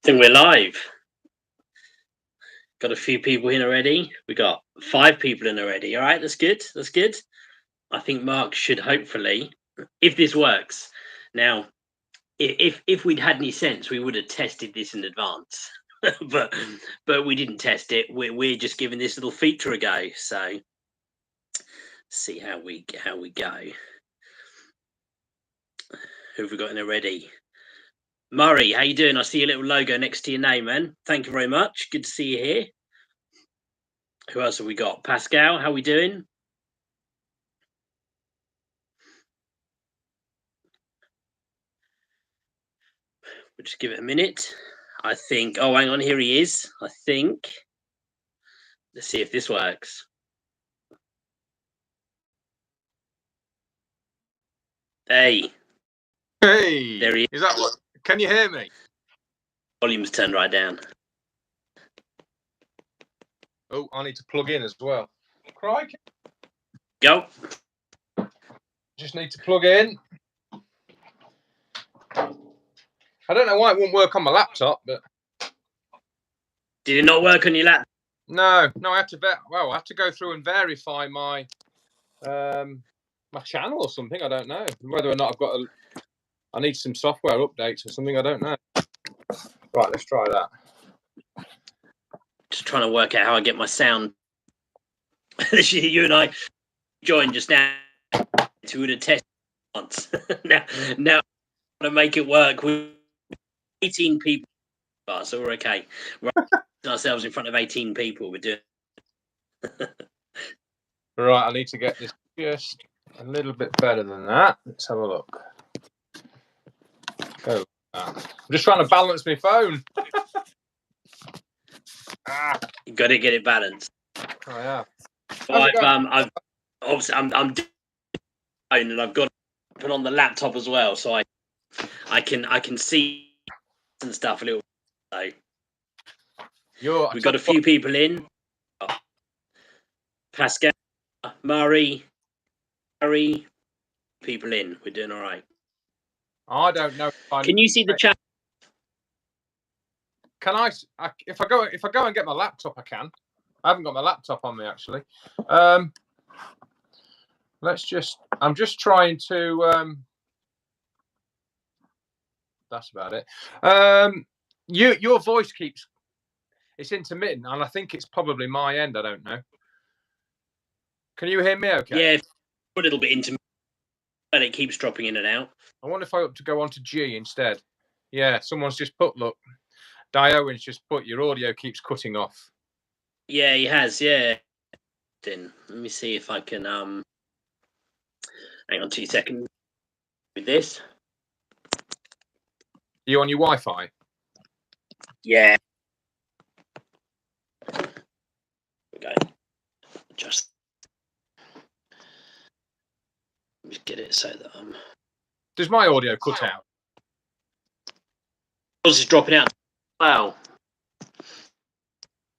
think we're live. Got a few people in already. We got 5 people in already. All right, that's good. That's good. I think Mark should hopefully, if this works. Now, if we'd had any sense, we would have tested this in advance. but we didn't test it. We're just giving this little feature a go. So see how we go. Who have we got in already? Murray, how you doing? I see a little logo next to your name, man. Thank you very much. Good to see you here. Who else have we got? Pascal, how we doing? We'll just give it a minute. I think. Oh, hang on. Here he is. I think. Let's see if this works. Hey. Hey. There he is. Is that what? Can you hear me? Volume's turned right down. Oh, I need to plug in as well. Crikey. Go. Just need to plug in. I don't know why it won't work on my laptop, but Did it not work on your laptop? no, I had to I have to go through and verify my my channel or something. I don't know whether or not I need some software updates or something. I don't know. Right, let's try that. Just trying to work out how I get my sound. You and I joined just now to would have tested once. now to make it work with 18 people, so we're okay. We're ourselves in front of 18 people. We're doing. Right, I need to get this just a little bit better than that. Let's have a look. Oh, I'm just trying to balance my phone. You've got to get it balanced. Oh yeah. I've obviously I'm doing and I've got to put on the laptop as well, so I can see and stuff a little. So we've got a few people in. Pascal, Murray, Harry, people in. We're doing all right. I don't know. Can you see the chat? Can I? If I go and get my laptop, I can. I haven't got my laptop on me actually. I'm just trying to. That's about it. Your voice it's intermittent, and I think it's probably my end. I don't know. Can you hear me? Okay. Yeah, a little bit intermittent, but it keeps dropping in and out. I wonder if I ought to go on to G instead. Yeah, someone's just put. Look, Diowen's just put. Your audio keeps cutting off. Yeah, he has. Yeah. Then let me see if I can. Hang on 2 seconds. With this. You on your Wi-Fi? Yeah. Okay. Just get it so that Does my audio cut out? Yours is dropping out. Wow.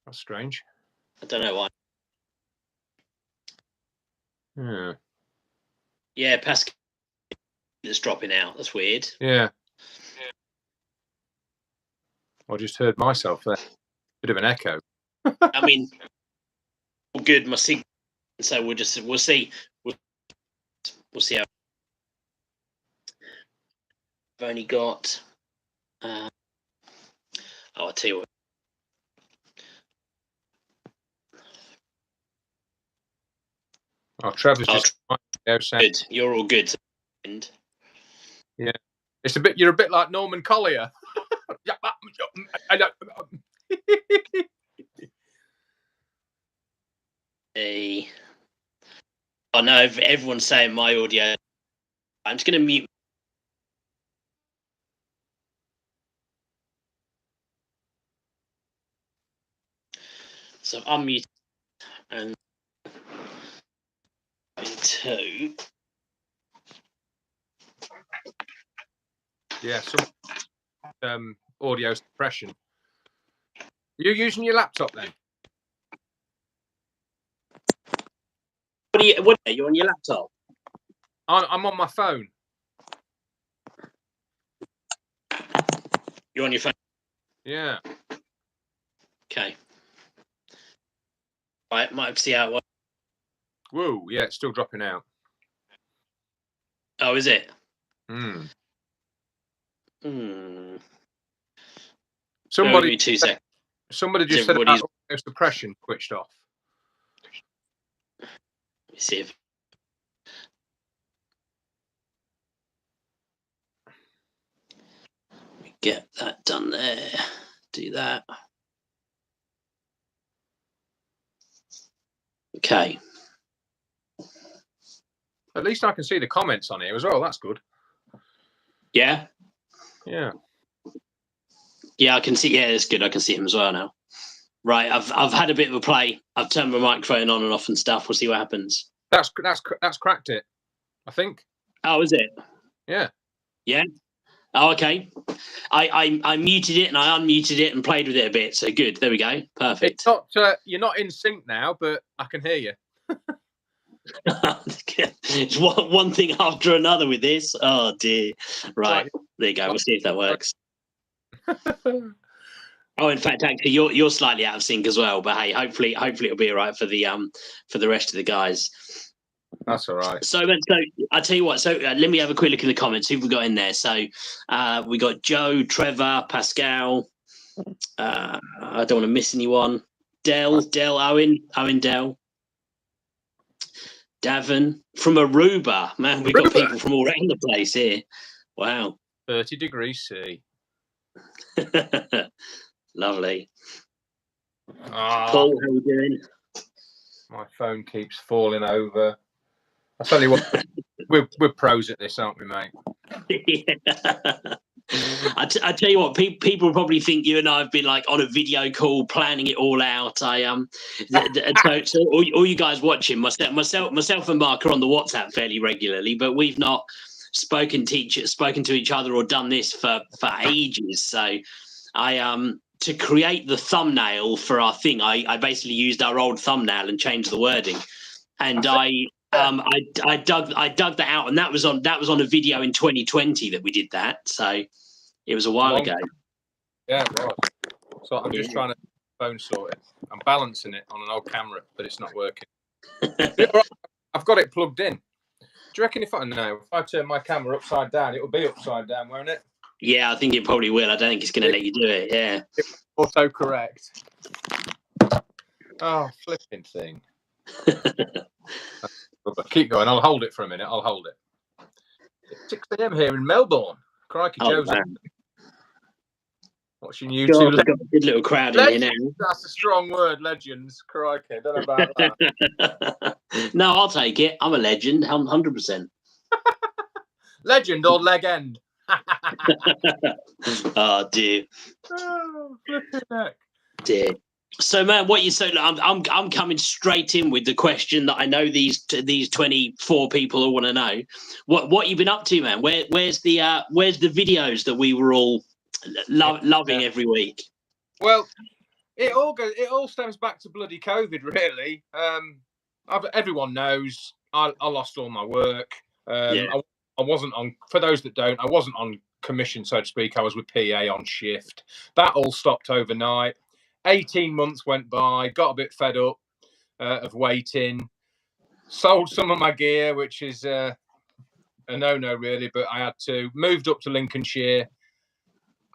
That's strange. I don't know why. Yeah. Yeah, Pascal is dropping out. That's weird. Yeah. I just heard myself there. Bit of an echo. I mean, good. My signal. So we'll see. We'll see how. I've only got. I'll tell you what. Oh, Trevor's just. Good. You're all good. Yeah, You're a bit like Norman Collier. Oh no! Everyone's saying my audio. I'm just going to mute. So I'm muted and two. Yeah, some audio suppression. You're using your laptop then? What are you on your laptop? I'm on my phone. You're on your phone? Yeah. Okay. Right, might have to see how it works. Whoa, yeah, it's still dropping out. Oh, is it? Hmm. Hmm. Somebody, 2 seconds. somebody Is just said everybody's- about suppression switched off. Let me see if. We get that done there. Do that. Okay. At least I can see the comments on here as well. That's good. Yeah. Yeah. Yeah, I can see. Yeah, it's good. I can see him as well now. Right, I've had a bit of a play. I've turned my microphone on and off and stuff. We'll see what happens. That's cracked it, I think. Oh, is it? Yeah. Yeah. Oh, okay. I muted it and I unmuted it and played with it a bit. So good. There we go. Perfect. It's not. You're not in sync now, but I can hear you. It's one thing after another with this. Oh dear. Right. There you go. We'll see if that works. Oh, in fact, actually, you're slightly out of sync as well. But hey, hopefully it'll be all right for the rest of the guys. That's all right. So I tell you what. So let me have a quick look in the comments. Who've we got in there? So we got Joe, Trevor, Pascal. I don't want to miss anyone. Dell, Owen, Dell. Davin from Aruba. Man, we've got people from all around the place here. Wow. 30 degrees C. Lovely. Paul, how are you doing? My phone keeps falling over. I tell you what, we're pros at this, aren't we, mate? Yeah. I tell you what, people probably think you and I have been like on a video call planning it all out. So all you guys watching, myself and Mark are on the WhatsApp fairly regularly, but we've not spoken to each other or done this for ages. So to create the thumbnail for our thing, I basically used our old thumbnail and changed the wording, and I dug that out, and that was on a video in 2020 that we did that. So it was a while ago. Yeah, it was. So I'm just trying to phone sort it. I'm balancing it on an old camera, but it's not working. I've got it plugged in. Do you reckon if I turn my camera upside down, it'll be upside down, won't it? Yeah, I think it probably will. I don't think it's going to let you do it. Yeah. Auto correct. Oh, flipping thing. Keep going. I'll hold it for a minute. I'll hold it. It's 6 a.m. here in Melbourne. Crikey, Joe's watching YouTube. We've got a good little crowd in here now. That's a strong word, legends. Crikey, I don't know about that. No, I'll take it. I'm a legend, 100%. Legend or leg end? Oh dear. Oh, flipping heck. Dear. So, man, what you say? I'm coming straight in with the question that I know these 24 people all want to know. What you've been up to, man? Where's the videos that we were all loving every week? Well, it all stems back to bloody COVID, really. Everyone knows I lost all my work. I wasn't on. For those that don't, I wasn't on commission, so to speak. I was with PA on shift. That all stopped overnight. 18 months went by, got a bit fed up of waiting, sold some of my gear, which is a no-no really, but I had to. Moved up to Lincolnshire.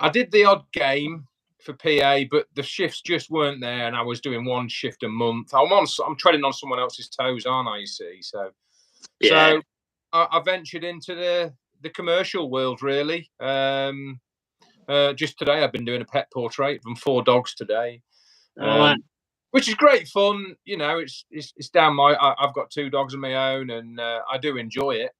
I did the odd game for PA, but the shifts just weren't there, and I was doing one shift a month. I'm treading on someone else's toes, aren't I, you see? So I ventured into the commercial world, really. Just today, I've been doing a pet portrait from 4 dogs today, which is great fun. You know, it's down I've got 2 dogs of my own, and I do enjoy it.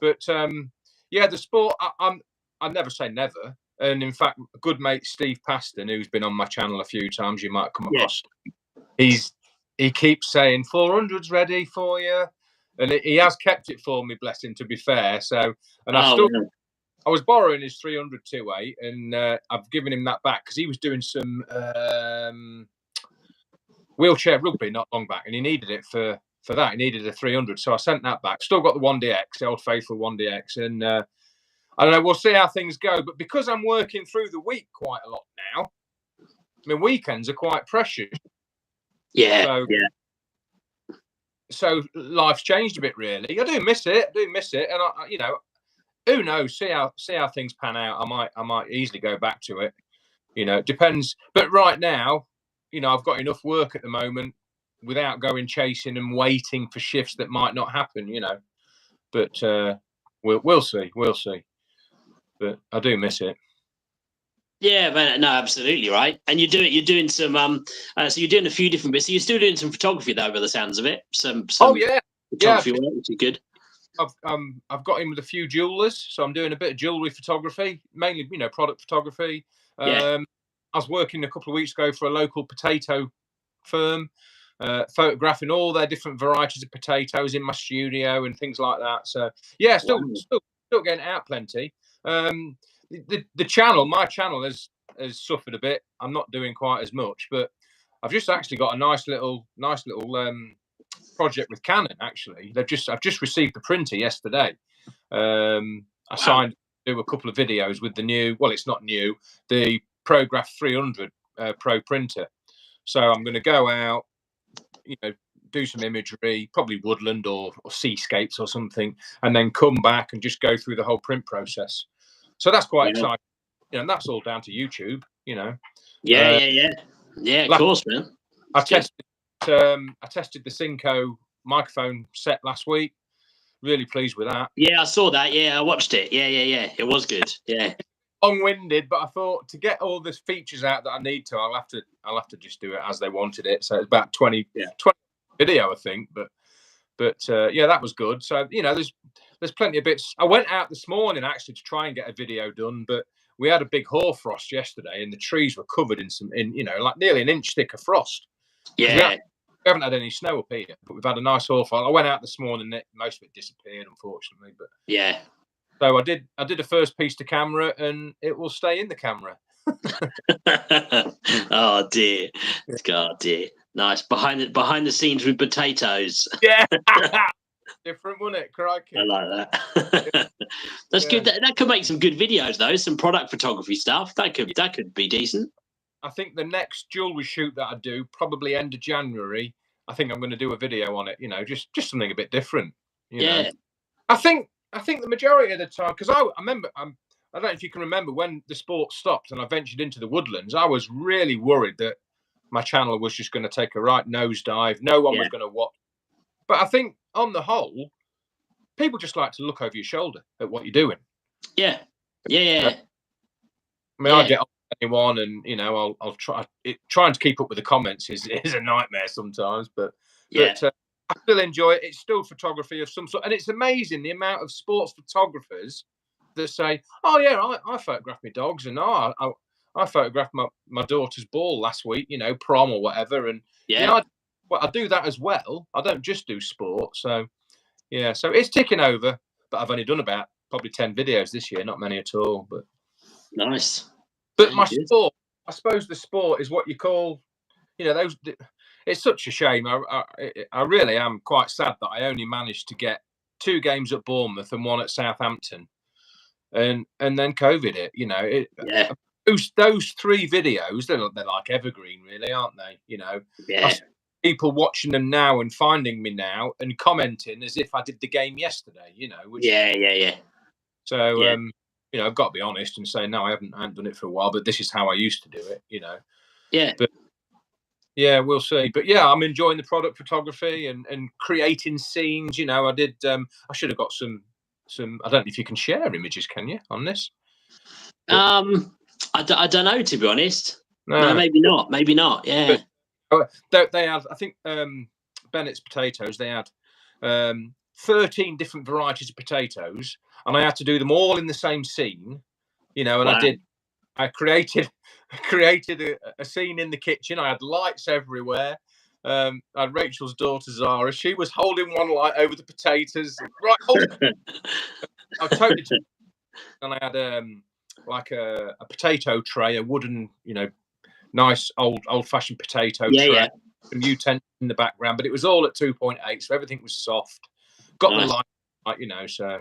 But the sport, I'd never say never. And in fact, a good mate Steve Paston, who's been on my channel a few times, you might come across. He keeps saying 400's ready for you, and he has kept it for me, bless him. To be fair, so I was borrowing his 300 2.8, and I've given him that back because he was doing some wheelchair rugby not long back, and he needed it for that. He needed a 300, so I sent that back. Still got the 1DX, the old faithful 1DX, and I don't know. We'll see how things go. But because I'm working through the week quite a lot now, mean, weekends are quite precious. Yeah, So life's changed a bit, really. I do miss it, and who knows? See how things pan out. I might easily go back to it. It depends. But right now, I've got enough work at the moment without going chasing and waiting for shifts that might not happen. But we'll see. But I do miss it. yeah, man. No, absolutely right. And you're doing some so you're doing a few different bits. So you're still doing some photography though, by the sounds of it. Some photography work, which is good. I've got in with a few jewelers, so I'm doing a bit of jewelry photography, mainly product photography. Yeah. I was working a couple of weeks ago for a local potato firm, photographing all their different varieties of potatoes in my studio and things like that. So yeah, still getting out plenty. The channel, my channel has suffered a bit. I'm not doing quite as much, but I've just actually got a nice little project with Canon. Actually, I've just received the printer yesterday. I signed to do a couple of videos with the new. Well, it's not new. The ProGraph 300 Pro printer. So I'm going to go out, do some imagery, probably woodland or seascapes or something, and then come back and just go through the whole print process. So that's quite exciting. And that's all down to YouTube. Yeah. Of course, man. I tested the Synco microphone set last week. Really pleased with that. Yeah, I saw that. Yeah, I watched it. Yeah. It was good. Yeah. Long-winded, but I thought to get all the features out that I need to, I'll have to just do it as they wanted it. So it's about 20 video, I think. But yeah, that was good. So there's plenty of bits. I went out this morning actually to try and get a video done, but we had a big hoarfrost yesterday, and the trees were covered in like nearly an inch thick of frost. Yeah. We haven't had any snow up here, but we've had a nice hoarfrost. I went out this morning, and most of it disappeared, unfortunately. But yeah. So I did a first piece to camera, and it will stay in the camera. Oh dear. Nice. Behind the scenes with potatoes. Yeah. Different, wasn't it? Crikey. I like that. That's good. That could make some good videos though. Some product photography stuff. That could be decent. I think the next jewelry shoot that I do, probably end of January, I think I'm going to do a video on it. Just something a bit different. Yeah. I think the majority of the time, because I remember, I don't know if you can remember when the sport stopped and I ventured into the woodlands, I was really worried that my channel was just going to take a right nosedive. No one was going to watch. But I think on the whole, people just like to look over your shoulder at what you're doing. Yeah. I mean, I get on anyone, and I'll try. Trying to keep up with the comments is a nightmare sometimes, but I still enjoy it. It's still photography of some sort, and it's amazing the amount of sports photographers that say, "Oh yeah, I photographed my dogs, and I photographed my daughter's ball last week, prom or whatever." And I do that as well. I don't just do sport. So yeah, so it's ticking over, but I've only done about probably 10 videos this year, not many at all. But nice. But my sport, I suppose the sport is what you call, those. It's such a shame. I really am quite sad that I only managed to get 2 games at Bournemouth and 1 at Southampton, and then COVID hit. Those 3 videos, they're like evergreen, really, aren't they? Yeah. People watching them now and finding me now and commenting as if I did the game yesterday. Which, So I've got to be honest and say no, I haven't done it for a while, but this is how I used to do it. Yeah. But yeah, we'll see. But yeah, I'm enjoying the product photography and creating scenes. I did. I should have got some. I don't know if you can share images, can you, on this? I don't know, to be honest. No, maybe not. Maybe not. Yeah. But they had. I think Bennett's potatoes. They had 13 different varieties of potatoes, and I had to do them all in the same scene. And I created a scene in the kitchen. I had lights everywhere. I had Rachel's daughter Zara. She was holding one light over the potatoes. Right, I totally. And I had like a potato tray, a wooden, nice old-fashioned potato tray, some utensils in the background, but it was all at 2.8, so everything was soft. Got the light, So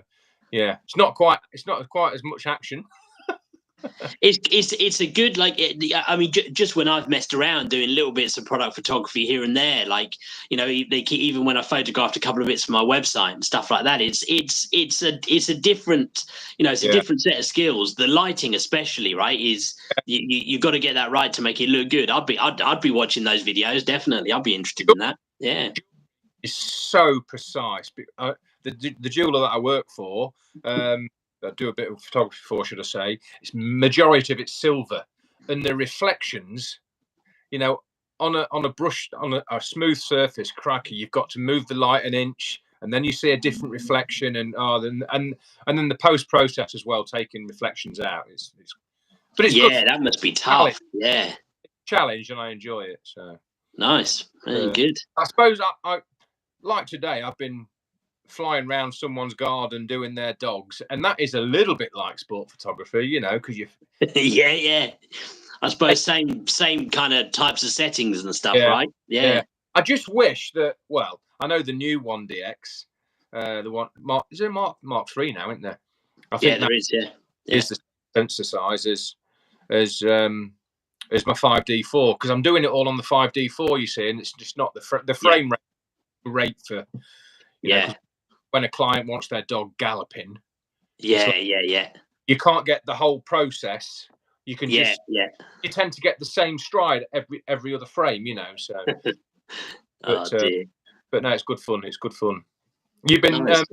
yeah, it's not quite as much action. It's a good I mean, just when I've messed around doing little bits of product photography here and there, like even when I photographed a couple of bits for my website and stuff like that, it's a different it's a Yeah. different set of skills. The lighting, especially, right, is you've got to get that right to make it look good. I'd be watching those videos, definitely. I'd be interested in that. Yeah, It's so precise. The jeweler that I work for, I do a bit of photography for, should I say? It's majority of it's silver, and the reflections, on a brush on a smooth surface, cracker, you've got to move the light an inch, and then you see a different reflection, and then the post process as well, taking reflections out. But it's good yeah, that must be challenge, tough. Yeah, and I enjoy it. So nice, yeah, uh, good. I suppose I like today. I've been flying around someone's garden doing their dogs, and that is a little bit like sport photography, because you. Yeah, yeah. I suppose same kind of types of settings and stuff, Yeah, right? Yeah. yeah. I just wish that. Well, I know the new 1DX, the one Mark is there Mark 3 now, isn't there? I Yeah, think that there is, yeah. Yeah. is the sensor size as my 5D4, because I'm doing it all on the 5D4. You see, and it's just not the frame rate for Yeah. because when a client wants their dog galloping, it's Yeah, like yeah, yeah. you can't get the whole process. You can Yeah, just yeah. you tend to get the same stride every other frame, So, Oh but dear. but no, it's good fun. It's good fun. You've been Nice.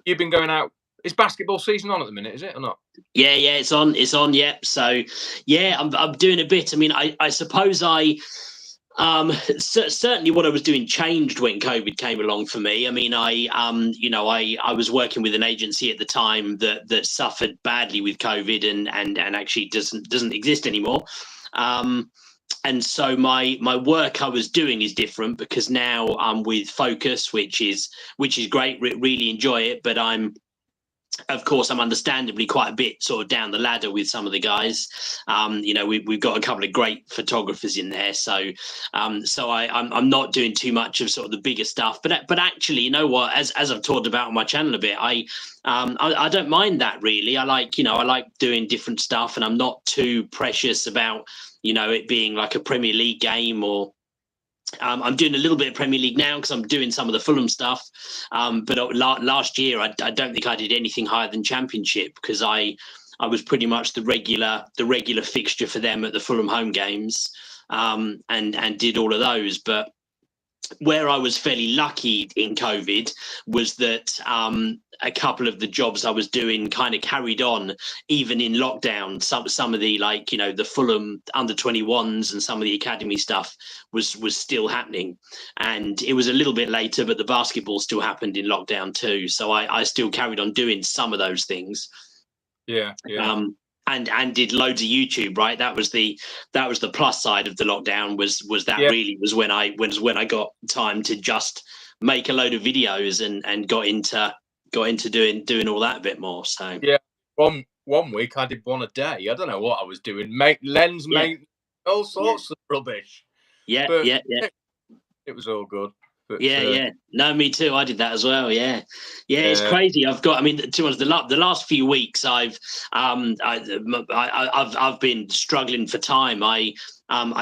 you've been going out. Is basketball season on at the minute? Is it or not? Yeah, yeah, it's on. It's on, yeah. So yeah, I'm doing a bit. I mean, I suppose certainly what I was doing changed when COVID came along for me. I mean, I was working with an agency at the time that suffered badly with COVID and actually doesn't exist anymore. And so my work I was doing is different because now I'm with Focus, which is great. Really enjoy it, but of course, I'm understandably quite a bit sort of down the ladder with some of the guys. We've got a couple of great photographers in there, so I'm not doing too much of sort of the bigger stuff. But actually, you know what? As I've talked about on my channel a bit, I don't mind that really. I like doing different stuff, and I'm not too precious about it being like a Premier League game or I'm doing a little bit of Premier League now because I'm doing some of the Fulham stuff. But last year, I don't think I did anything higher than Championship because I was pretty much the regular fixture for them at the Fulham home games, and did all of those. But where I was fairly lucky in COVID was that a couple of the jobs I was doing kind of carried on even in lockdown. Some of the the Fulham under-21s and some of the academy stuff was still happening, and it was a little bit later, but the basketball still happened in lockdown too. So I still carried on doing some of those things. Yeah, yeah, And did loads of YouTube, right? That was the plus side of the lockdown was that yeah, really was when I got time to just make a load of videos and got into doing all that a bit more. So yeah. One week I did one a day. I don't know what I was doing. Make lens, yeah, all sorts of rubbish. yeah, But yeah, yeah. it was all good. But Yeah, yeah. No, me too. I did that as well. Yeah, yeah. It's uh, crazy. I mean, to be honest, the last few weeks, I've been struggling for time. I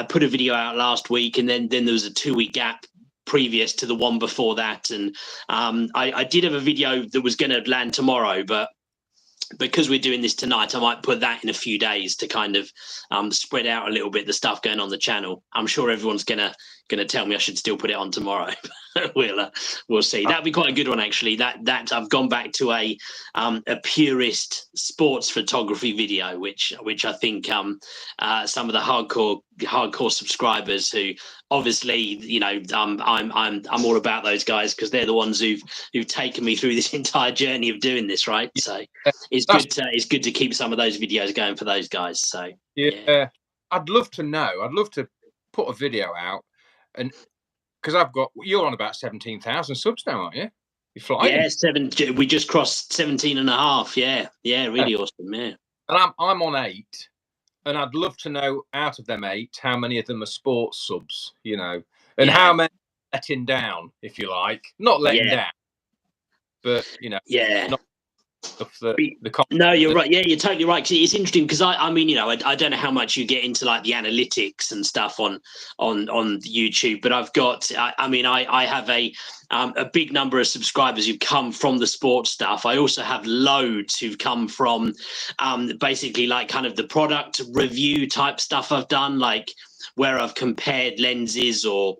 put a video out last week, and then there was a 2-week gap previous to the one before that, and I did have a video that was going to land tomorrow, but because we're doing this tonight, I might put that in a few days to kind of spread out a little bit the stuff going on the channel. I'm sure everyone's gonna tell me I should still put it on tomorrow. We'll see. That'd be quite a good one actually. That I've gone back to a purist sports photography video, which I think some of the hardcore subscribers who obviously I'm all about those guys because they're the ones who've taken me through this entire journey of doing this, right? So it's good to keep some of those videos going for those guys. So yeah, I'd love to know. I'd love to put a video out, and because you're on about 17,000 subs now, aren't you? You're flying. yeah, we just crossed 17 and a half. Yeah, really awesome. Yeah, And I'm on 8, and I'd love to know out of them 8 how many of them are sports subs, and how many letting down, if you like, not letting down, but yeah. not of the No, you're right. Yeah, you're totally right. 'Cause it's interesting because I mean, you know, I don't know how much you get into like the analytics and stuff on YouTube, but I've got. I mean, I have a big number of subscribers who've come from the sports stuff. I also have loads who've come from basically like kind of the product review type stuff I've done, like where I've compared lenses or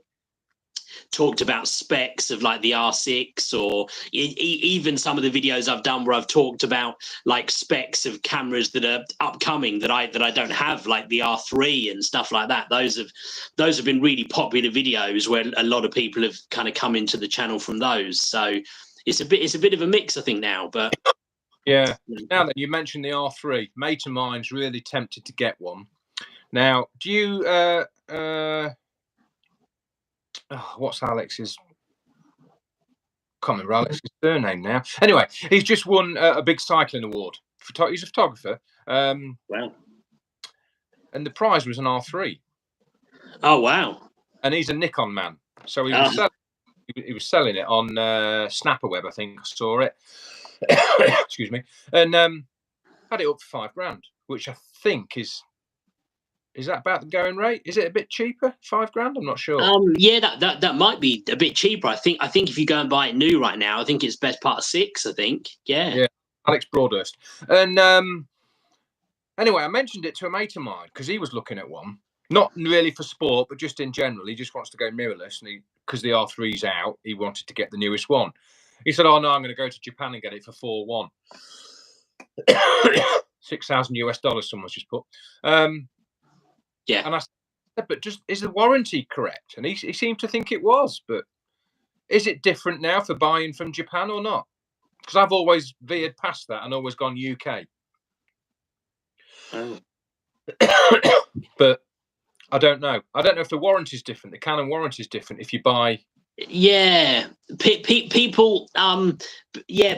talked about specs of like the R6 or even some of the videos I've done where I've talked about like specs of cameras that are upcoming that I don't have, like the R3 and stuff like that. Those have been really popular videos where a lot of people have kind of come into the channel from those. So it's a bit of a mix, I think, now. But yeah, now that you mentioned the R3, mate of mine's really tempted to get one. Now, do you what's Alex's? Can't remember Alex's surname now. Anyway, he's just won a big cycling award. He's a photographer. Wow. And the prize was an R3. Oh wow. And he's a Nikon man, so he was selling it on Snapperweb. I think I saw it. Excuse me. And had it up for $5,000, which I think is that about the going rate? Is it a bit cheaper? $5,000? I'm not sure. Yeah, that might be a bit cheaper. I think if you go and buy it new right now, I think it's best part of 6. I think. Yeah. Yeah. Alex Broadhurst. And anyway, I mentioned it to a mate of mine because he was looking at one, not really for sport, but just in general. He just wants to go mirrorless, and because the R3's out, he wanted to get the newest one. He said, "Oh no, I'm going to go to Japan and get it for 4,100." $6,000 someone's just put. Yeah. And I said, but just is the warranty correct? And he seemed to think it was, but is it different now for buying from Japan or not? Because I've always veered past that and always gone UK. Oh. But I don't know. I don't know if the warranty is different. The Canon warranty is different if you buy. Yeah, people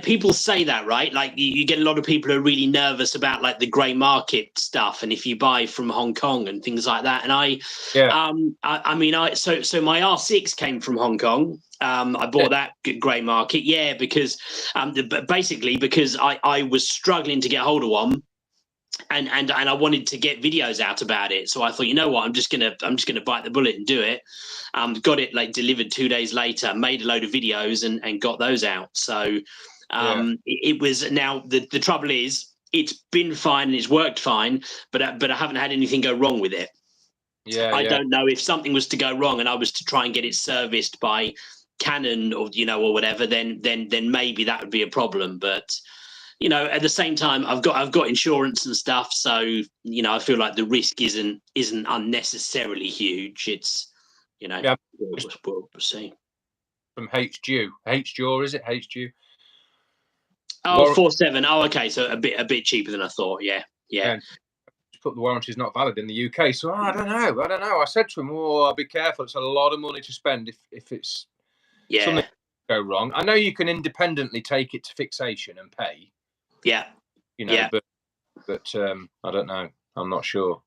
people say that, right? Like you get a lot of people who are really nervous about like the grey market stuff, and if you buy from Hong Kong and things like that. And I mean, so my R6 came from Hong Kong. I bought that grey market, because basically because I was struggling to get hold of one. And I wanted to get videos out about it, so I thought, you know what, I'm just gonna bite the bullet and do it. Got it like delivered 2 days later, made a load of videos and got those out. So it was, now the trouble is it's been fine and it's worked fine, but I haven't had anything go wrong with it. I don't know if something was to go wrong and I was to try and get it serviced by Canon or whatever, then maybe that would be a problem. But at the same time, I've got insurance and stuff, so I feel like the risk isn't unnecessarily huge. It's we'll see. From HJAW, is it HJAW? Oh, 47. Oh, okay, so a bit cheaper than I thought. Yeah. Put the warranty is not valid in the UK, so I don't know. I said to him, "Oh, be careful. It's a lot of money to spend if it's something go wrong." I know you can independently take it to fixation and pay. Yeah. But I don't know. I'm not sure.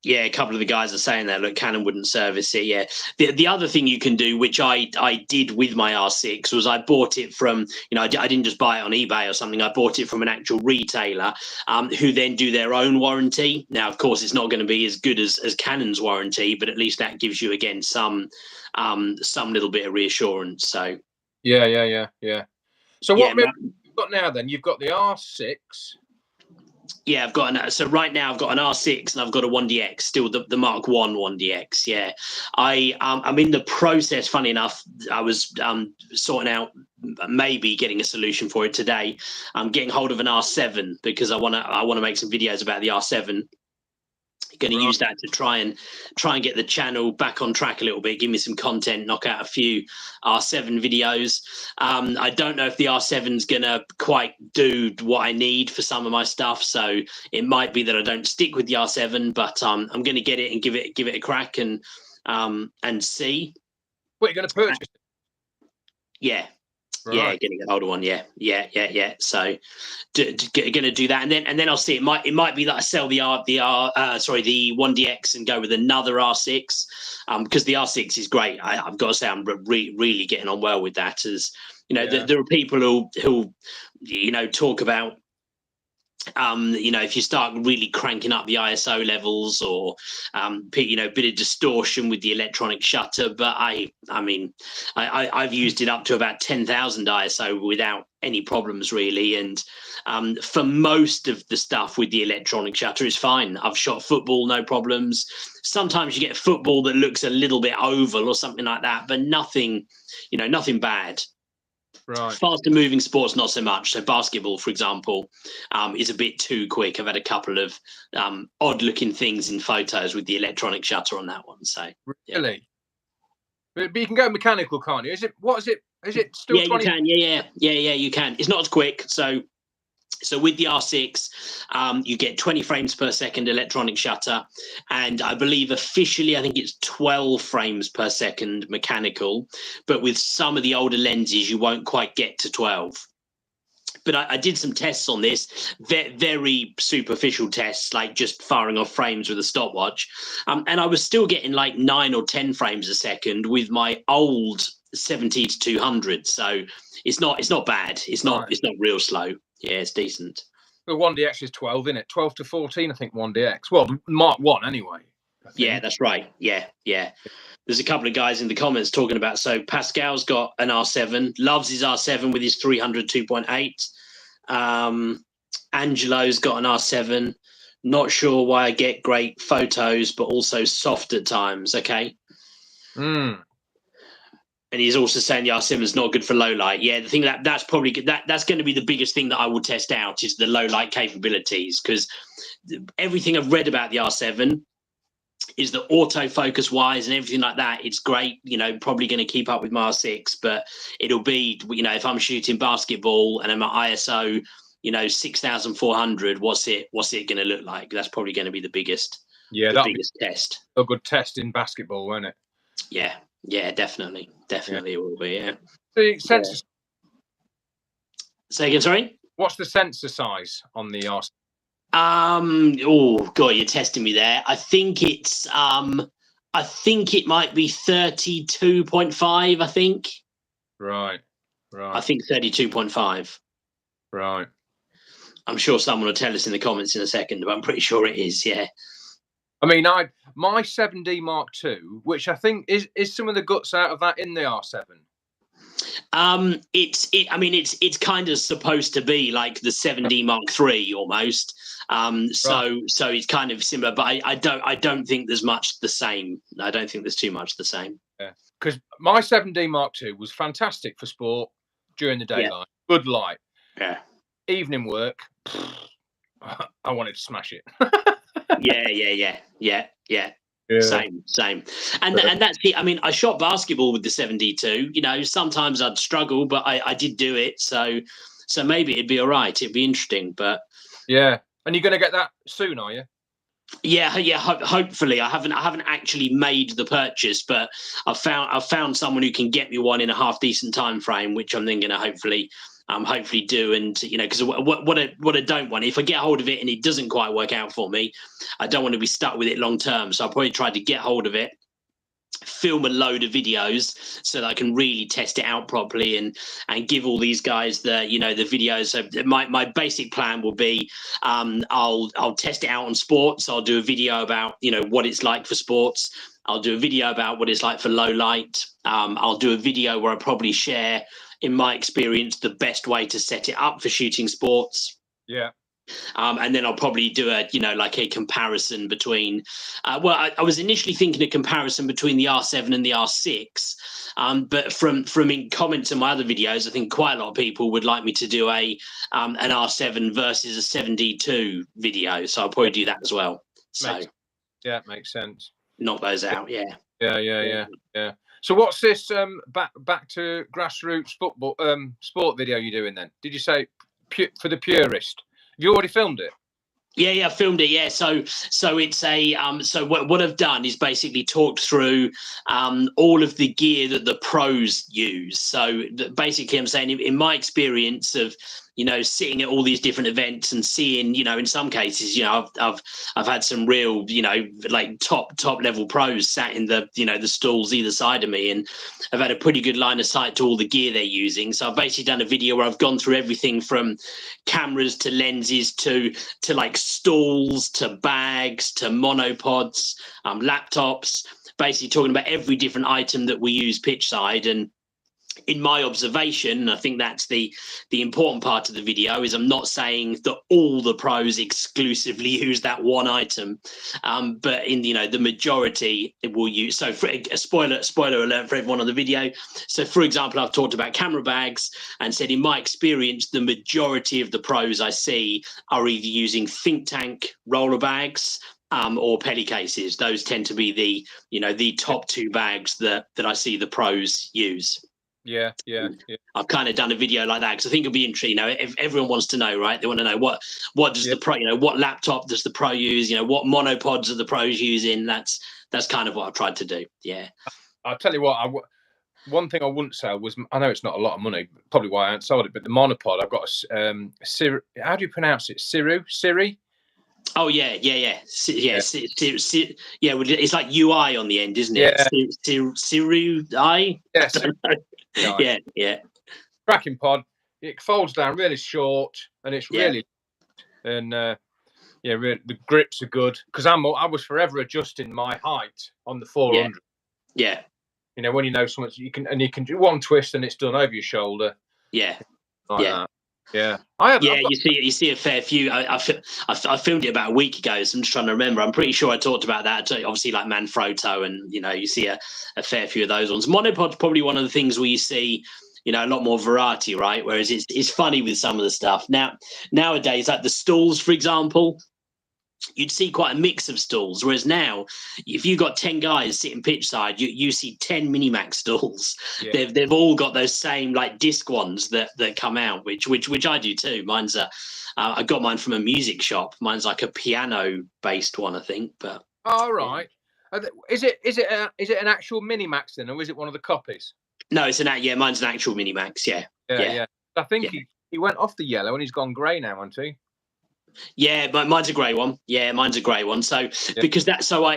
Yeah, a couple of the guys are saying that, look, Canon wouldn't service it. Yeah. The other thing you can do, which I did with my R6, was I bought it from, I didn't just buy it on eBay or something. I bought it from an actual retailer who then do their own warranty. Now, of course, it's not going to be as good as Canon's warranty, but at least that gives you, again, some little bit of reassurance. So Yeah. So what you've got now then? You've got the R6. Yeah, so right now I've got an R6 and I've got a 1DX, still the Mark 1 1DX. Yeah, I'm in the process. Funny enough, I was sorting out maybe getting a solution for it today. I'm getting hold of an R7 because I want to make some videos about the R7. Going to use that to try and get the channel back on track a little bit, give me some content, knock out a few R7 videos. I don't know if the R7's going to quite do what I need for some of my stuff, so it might be that I don't stick with the R7, but I'm going to get it and give it a crack and see. What, you're going to purchase it? Yeah. Right. Yeah, getting an older one. Yeah. So, going to do that, and then I'll see. It might be that I sell the 1DX and go with another R6, because the R6 is great. I've got to say I'm really getting on well with that. As You know, there are people who talk about if you start really cranking up the ISO levels or bit of distortion with the electronic shutter. But I've used it up to about 10,000 ISO without any problems really. And for most of the stuff with the electronic shutter is fine. I've shot football, no problems. Sometimes you get football that looks a little bit oval or something like that, but nothing bad. Right. Faster moving sports, not so much. So basketball, for example, is a bit too quick. I've had a couple of odd looking things in photos with the electronic shutter on that one. So really, but you can go mechanical, can't you? Is it still? Yeah, 20? You can. Yeah, you can. It's not as quick. So with the R6, you get 20 frames per second electronic shutter, and I believe officially, I think it's 12 frames per second mechanical, but with some of the older lenses, you won't quite get to 12. But I did some tests on this, very superficial tests, like just firing off frames with a stopwatch, and I was still getting like 9 or 10 frames a second with my old 70 to 200. So it's not bad. It's not real slow. Yeah, it's decent. The 1DX is 12, isn't it? 12 to 14, I think, 1DX. Well, Mark 1 anyway. Yeah, that's right. Yeah. There's a couple of guys in the comments talking about, so Pascal's got an R7, loves his R7 with his 300 2.8. Angelo's got an R7. Not sure why I get great photos, but also soft at times. Okay. And he's also saying the R7 is not good for low light. Yeah, the thing that's probably good. That's going to be the biggest thing that I will test out is the low light capabilities, because everything I've read about the R7 is that autofocus wise and everything like that, it's great. Probably going to keep up with my R6, but it'll be, if I'm shooting basketball and I'm at ISO, 6,400, what's it going to look like? That's probably going to be the biggest. Yeah, the biggest test. A good test in basketball, won't it? Yeah, definitely it will be. Yeah. The sensor. Say again, sorry. What's the sensor size on the R7? Oh god, you're testing me there. I think it's I think it might be 32.5. I think. Right. I think 32.5. Right. I'm sure someone will tell us in the comments in a second, but I'm pretty sure it is. Yeah. I mean, my 7D Mark II, which I think is some of the guts out of that in the R7. It's kind of supposed to be like the 7D Mark III almost. So it's kind of similar, but I don't think there's much the same. I don't think there's too much the same. Yeah, because my 7D Mark II was fantastic for sport during the daylight, good light. Yeah. Evening work, I wanted to smash it. Yeah. Same. And that's it. I mean, I shot basketball with the 7D too. Sometimes I'd struggle, but I did do it. So maybe it'd be all right. It'd be interesting. But yeah. And you're going to get that soon, are you? Yeah. Hopefully, I haven't actually made the purchase, but I've found someone who can get me one in a half decent time frame, which I'm then going to hopefully do. And because what I don't want, if I get hold of it and it doesn't quite work out for me, I don't want to be stuck with it long term. So I'll probably try to get hold of it, film a load of videos so that I can really test it out properly and give all these guys the videos. So my basic plan will be I'll test it out on sports. I'll do a video about what it's like for sports. I'll do a video about what it's like for low light. I'll do a video where I probably share, in my experience, the best way to set it up for shooting sports. Yeah. And then I'll probably do a comparison between. I was initially thinking a comparison between the R7 and the R6, but from comments in my other videos, I think quite a lot of people would like me to do an R7 versus a 7D2 video. So I'll probably do that as well. Makes sense. Knock those out. Yeah. So what's this back to grassroots football sport video you're doing then? Did you say for the purist? Have you already filmed it? Yeah, I filmed it. Yeah, so it's a so what I've done is basically talked through all of the gear that the pros use. So basically, I'm saying in my experience of sitting at all these different events and seeing, in some cases, I've had some real, like top level pros sat in the, the stalls either side of me, and I've had a pretty good line of sight to all the gear they're using. So I've basically done a video where I've gone through everything from cameras to lenses to like stalls to bags to monopods, laptops, basically talking about every different item that we use pitch side. And in my observation, I think that's the important part of the video, is I'm not saying that all the pros exclusively use that one item, but in the majority will use. So for a spoiler alert for everyone on the video. So for example, I've talked about camera bags and said in my experience, the majority of the pros I see are either using think tank roller bags or pelly cases. Those tend to be the top two bags that I see the pros use. Yeah. I've kind of done a video like that because I think it'll be interesting. If everyone wants to know, right? They want to know what does the pro, what laptop does the pro use? What monopods are the pros using? That's kind of what I've tried to do. Yeah. I'll tell you what. One thing I wouldn't sell was, I know it's not a lot of money, probably why I haven't sold it, but the monopod. I've got a how do you pronounce it? Siri. Oh yeah. Yeah. Well, it's like UI on the end, isn't it? Siri. Yeah. Cracking pod. It folds down really short, and it's really, and really, the grips are good because I was forever adjusting my height on the 400. Yeah. When you know so much, you can do one twist and it's done over your shoulder. Yeah. That. Yeah. You see a fair few. I filmed it about a week ago, so I'm just trying to remember. I'm pretty sure I talked about that. Obviously, like Manfrotto, and you see a fair few of those ones. Monopod's probably one of the things where you see, a lot more variety, right? Whereas it's funny with some of the stuff nowadays, like the stalls, for example. You'd see quite a mix of stalls, whereas now, if you've got 10 guys sitting pitch side, you see 10 Minimax stalls. Yeah. They've all got those same like disc ones that come out, which I do too. Mine's I got mine from a music shop. Mine's like a piano based one, I think. But right. Is it an actual Minimax then, or is it one of the copies? No, it's mine's an actual Minimax. Yeah. I think he went off the yellow and he's gone grey now, hasn't he? Yeah, but mine's a grey one. Yeah, mine's a grey one. So because I saw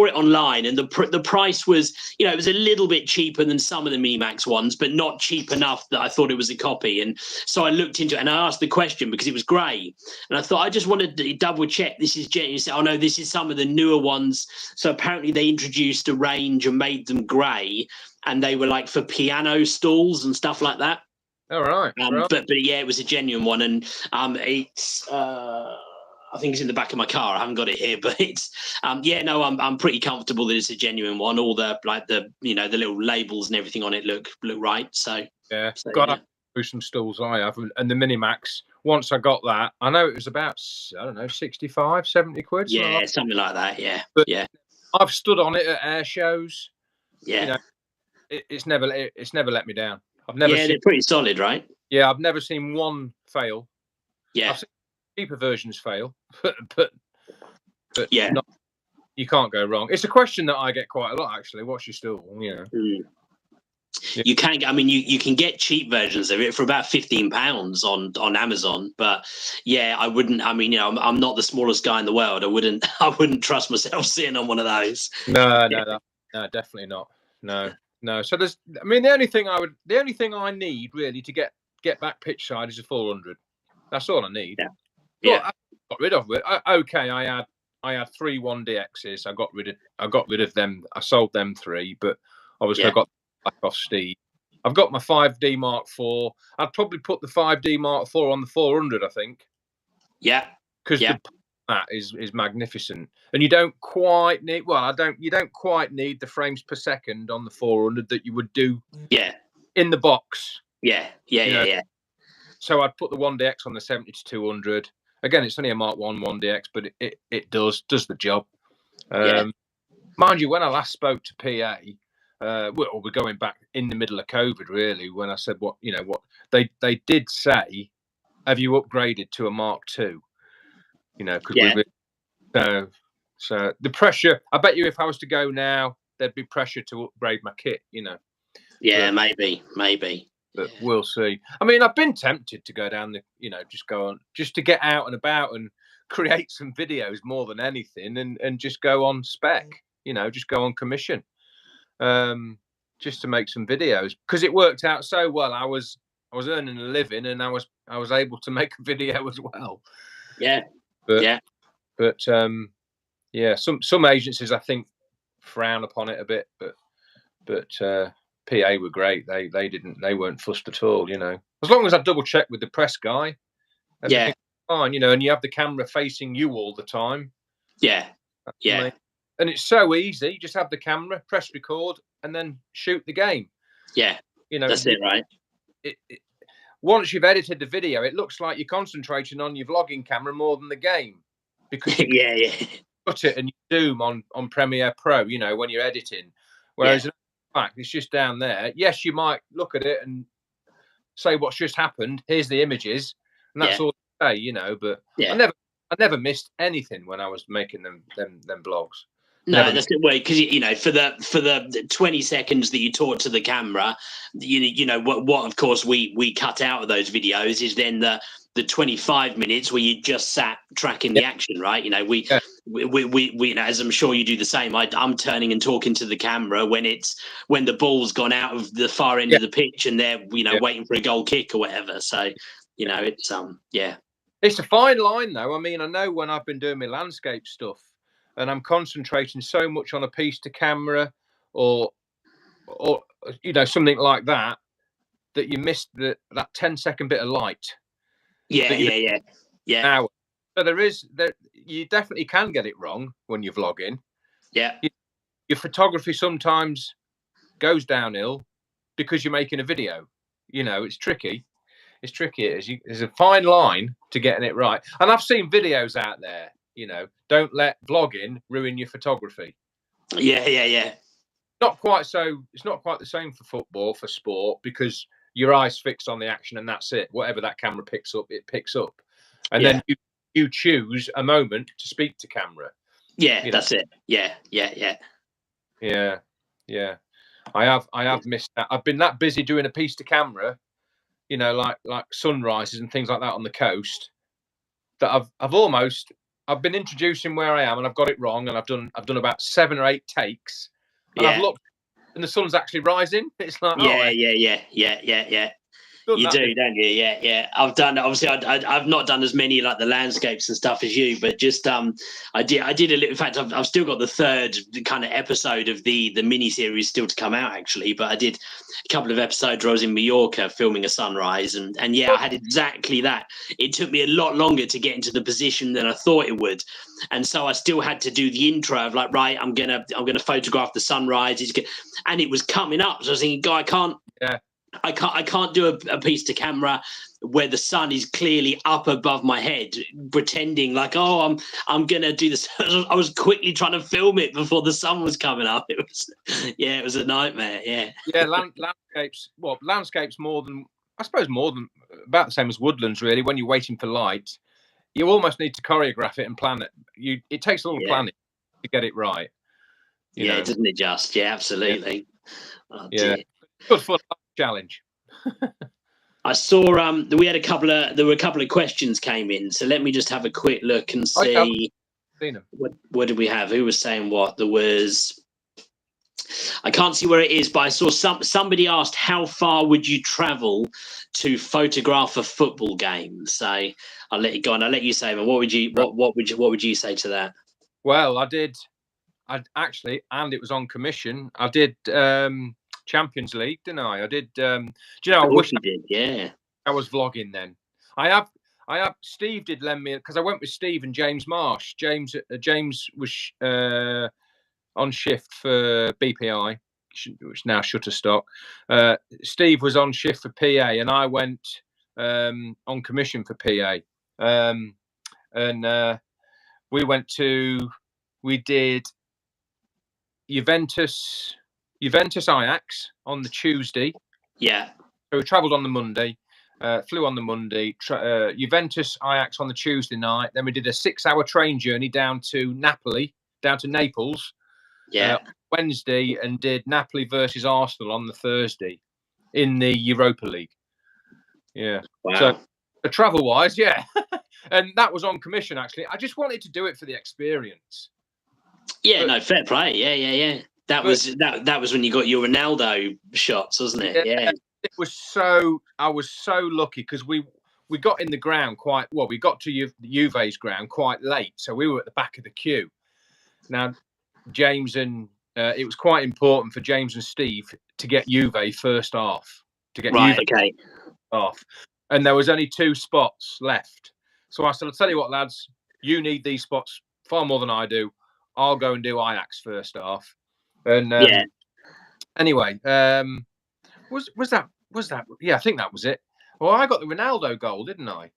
it online, and the price was, it was a little bit cheaper than some of the Minimax ones, but not cheap enough that I thought it was a copy. And so I looked into it and I asked the question because it was grey, and I thought I just wanted to double check. This is genuine. You say, oh no, this is some of the newer ones. So apparently they introduced a range and made them grey, and they were like for piano stalls and stuff like that. All right. But yeah, it was a genuine one, and it's I think it's in the back of my car. I haven't got it here, but it's I'm pretty comfortable that it's a genuine one. All the the little labels and everything on it look right. So got through some stalls I have, and the Minimax. Once I got that, I know it was about 65, 70 quid. Yeah, something like that. Yeah, but I've stood on it at air shows. Yeah, it's never let me down. I've never they're pretty solid, right? Yeah, I've never seen one fail. Yeah, I've seen cheaper versions fail, but yeah, you can't go wrong. It's a question that I get quite a lot, actually. What's your stool? You can. I mean, you can get cheap versions of it for about £15 on Amazon. But yeah, I wouldn't. I mean, I'm not the smallest guy in the world. I wouldn't trust myself sitting on one of those. No, definitely not. No. So the only thing I need really to get back pitch side is a 400. That's all I need. Yeah. I got rid of it. I had 3 1DXs. I got rid of them. I sold them 3, but obviously I got back off Steve. I've got my 5D Mark IV. I'd probably put the 5D Mark IV on the 400. I think. Yeah. Because that is magnificent, and you don't quite need. Well, you don't quite need the frames per second on the 400 that you would do. Yeah. In the box. Yeah. So I'd put the 1DX on the 70 to 200. Again, it's only a Mark 1 1DX, but it does the job. Mind you, when I last spoke to PA, we're going back in the middle of COVID, really. When I said what they did say, have you upgraded to a Mark 2? Because so the pressure. I bet you if I was to go now, there'd be pressure to upgrade my kit. Yeah, maybe. But we'll see. I mean, I've been tempted to go down just to get out and about and create some videos more than anything, and just go on spec, just go on commission, just to make some videos, because it worked out so well. I was earning a living, and I was able to make a video as well. Yeah, but some agencies, I think, frown upon it a bit, but PA were great. They weren't fussed at all, As long as I double check with the press guy, everything's fine, and you have the camera facing you all the time. Yeah. And it's so easy. You just have the camera, press record, and then shoot the game. Yeah. That's it, right? Once you've edited the video, it looks like you're concentrating on your vlogging camera more than the game, because you put it and you zoom on Premiere Pro, when you're editing. Whereas in fact, it's just down there. Yes, you might look at it and say what's just happened. Here's the images, and that's all I say, But I never missed anything when I was making them vlogs. No, that's the way, because for the 20 seconds that you talk to the camera, what of course we cut out of those videos is then the 25 minutes where you just sat tracking the action, right? We as I'm sure you do the same. I'm turning and talking to the camera when the ball's gone out of the far end of the pitch and they're waiting for a goal kick or whatever. So it's It's a fine line, though. I mean, I know when I've been doing my landscape stuff, and I'm concentrating so much on a piece to camera or something like that you missed that 10-second bit of light. Yeah. Now, so you definitely can get it wrong when you're vlogging. Yeah. Your photography sometimes goes downhill because you're making a video. It's tricky. It's tricky. There's a fine line to getting it right. And I've seen videos out there, don't let vlogging ruin your photography. Yeah. Not quite so. It's not quite the same for football, for sport, because your eyes fixed on the action and that's it. Whatever that camera picks up, it picks up. And then you choose a moment to speak to camera. Yeah, that's it. Yeah. I have missed that. I've been that busy doing a piece to camera, like sunrises and things like that on the coast, that I've been introducing where I am, and I've got it wrong, and I've done about 7 or 8 takes, and I've looked, and the sun's actually rising. It's like yeah. You do, don't you? Yeah. I've done, obviously. I've not done as many like the landscapes and stuff as you, but just I did a little. In fact, I've still got the 3rd kind of episode of the mini series still to come out, actually. But I did a couple of episodes where I was in Mallorca filming a sunrise, and I had exactly that. It took me a lot longer to get into the position than I thought it would, and so I still had to do the intro of like, right, I'm gonna photograph the sunrise, and it was coming up. So I was thinking, God, I can't. Yeah. I can't do a piece to camera where the sun is clearly up above my head, pretending like, oh, I'm gonna do this. I was quickly trying to film it before the sun was coming up. It was a nightmare. Yeah. Landscapes. Well, landscapes more than about the same as woodlands, really. When you're waiting for light, you almost need to choreograph it and plan it. It takes a little planning to get it right. Doesn't it just? Yeah, absolutely. Oh, dear. Good fun challenge. I saw there were a couple of questions came in, so let me just have a quick look and see what did we have. Who was saying what? There was, I can't see where it is, but I saw somebody asked how far would you travel to photograph a football game. So I'll let you go on. I'll let you say, man. What would you say to that? Well, I actually, and it was on commission. I did Champions League, didn't I? I did. Do you know? I wish you did. Yeah. I was vlogging then. I have. Steve did lend me, because I went with Steve and James Marsh. James was on shift for BPI, which now Shutterstock. Steve was on shift for PA, and I went on commission for PA. And we did Juventus Ajax on the Tuesday. Yeah. So we travelled on the Monday, flew on the Monday, Juventus Ajax on the Tuesday night. Then we did a 6-hour train journey down to Naples. Yeah. Wednesday, and did Napoli versus Arsenal on the Thursday. in the Europa League. Yeah. Wow. So travel wise, yeah. And that was on commission, actually. I just wanted to do it for the experience. Yeah, But, no, fair play. Yeah. That was when you got your Ronaldo shots, wasn't it? Yeah. It was so. I was so lucky because we got in the ground quite well. We got to Juve's ground quite late, so we were at the back of the queue. Now, James and it was quite important for James and Steve to get Juve first half. Okay. Off, and there was only 2 spots left. So I said, "I'll tell you what, lads, you need these spots far more than I do. I'll go and do Ajax first half." And anyway, was that? Yeah, I think that was it. Well, I got the Ronaldo goal, didn't I?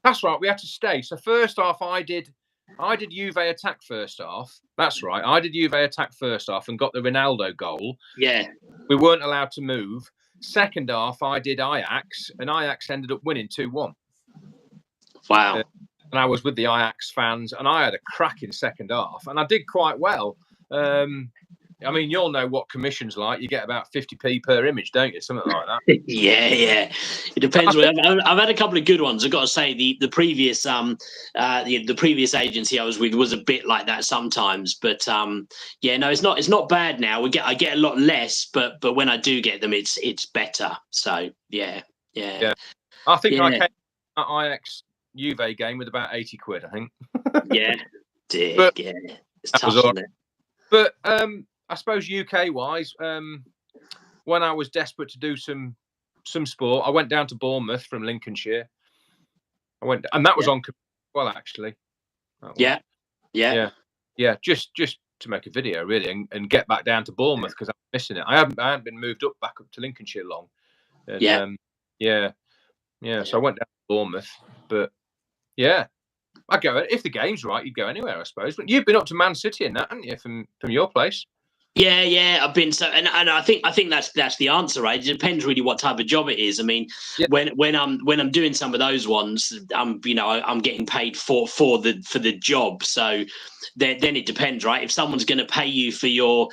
That's right. We had to stay. So first half, I did Juve attack first half. That's right. I did Juve attack first half and got the Ronaldo goal. Yeah. We weren't allowed to move. Second half, I did Ajax, and Ajax ended up winning 2-1. Wow. And I was with the Ajax fans, and I had a cracking second half, and I did quite well. I mean, you'll know what commission's like. You get about 50p per image, don't you? Something like that. Yeah. It depends. I've had a couple of good ones. I've got to say the previous the previous agency I was with was a bit like that sometimes. But yeah, no, it's not bad now. I get a lot less, but when I do get them, it's better. So yeah. I think I came at Ajax Juve game with about 80 quid. I think. Yeah. But yeah. It's tough, isn't it? But I suppose UK wise, when I was desperate to do some sport, I went down to Bournemouth from Lincolnshire. And that was on well, actually. Yeah. Just to make a video really and get back down to Bournemouth because I'm missing it. I hadn't been moved back up to Lincolnshire long. And, So I went down to Bournemouth, but yeah. I go if the game's right, you'd go anywhere, I suppose. But you've been up to Man City and that, haven't you, from your place? Yeah, I've been so, and I think that's the answer, right? It depends really what type of job it is. I mean, when I'm doing some of those ones, I'm getting paid for the job. So then it depends, right? If someone's going to pay you for your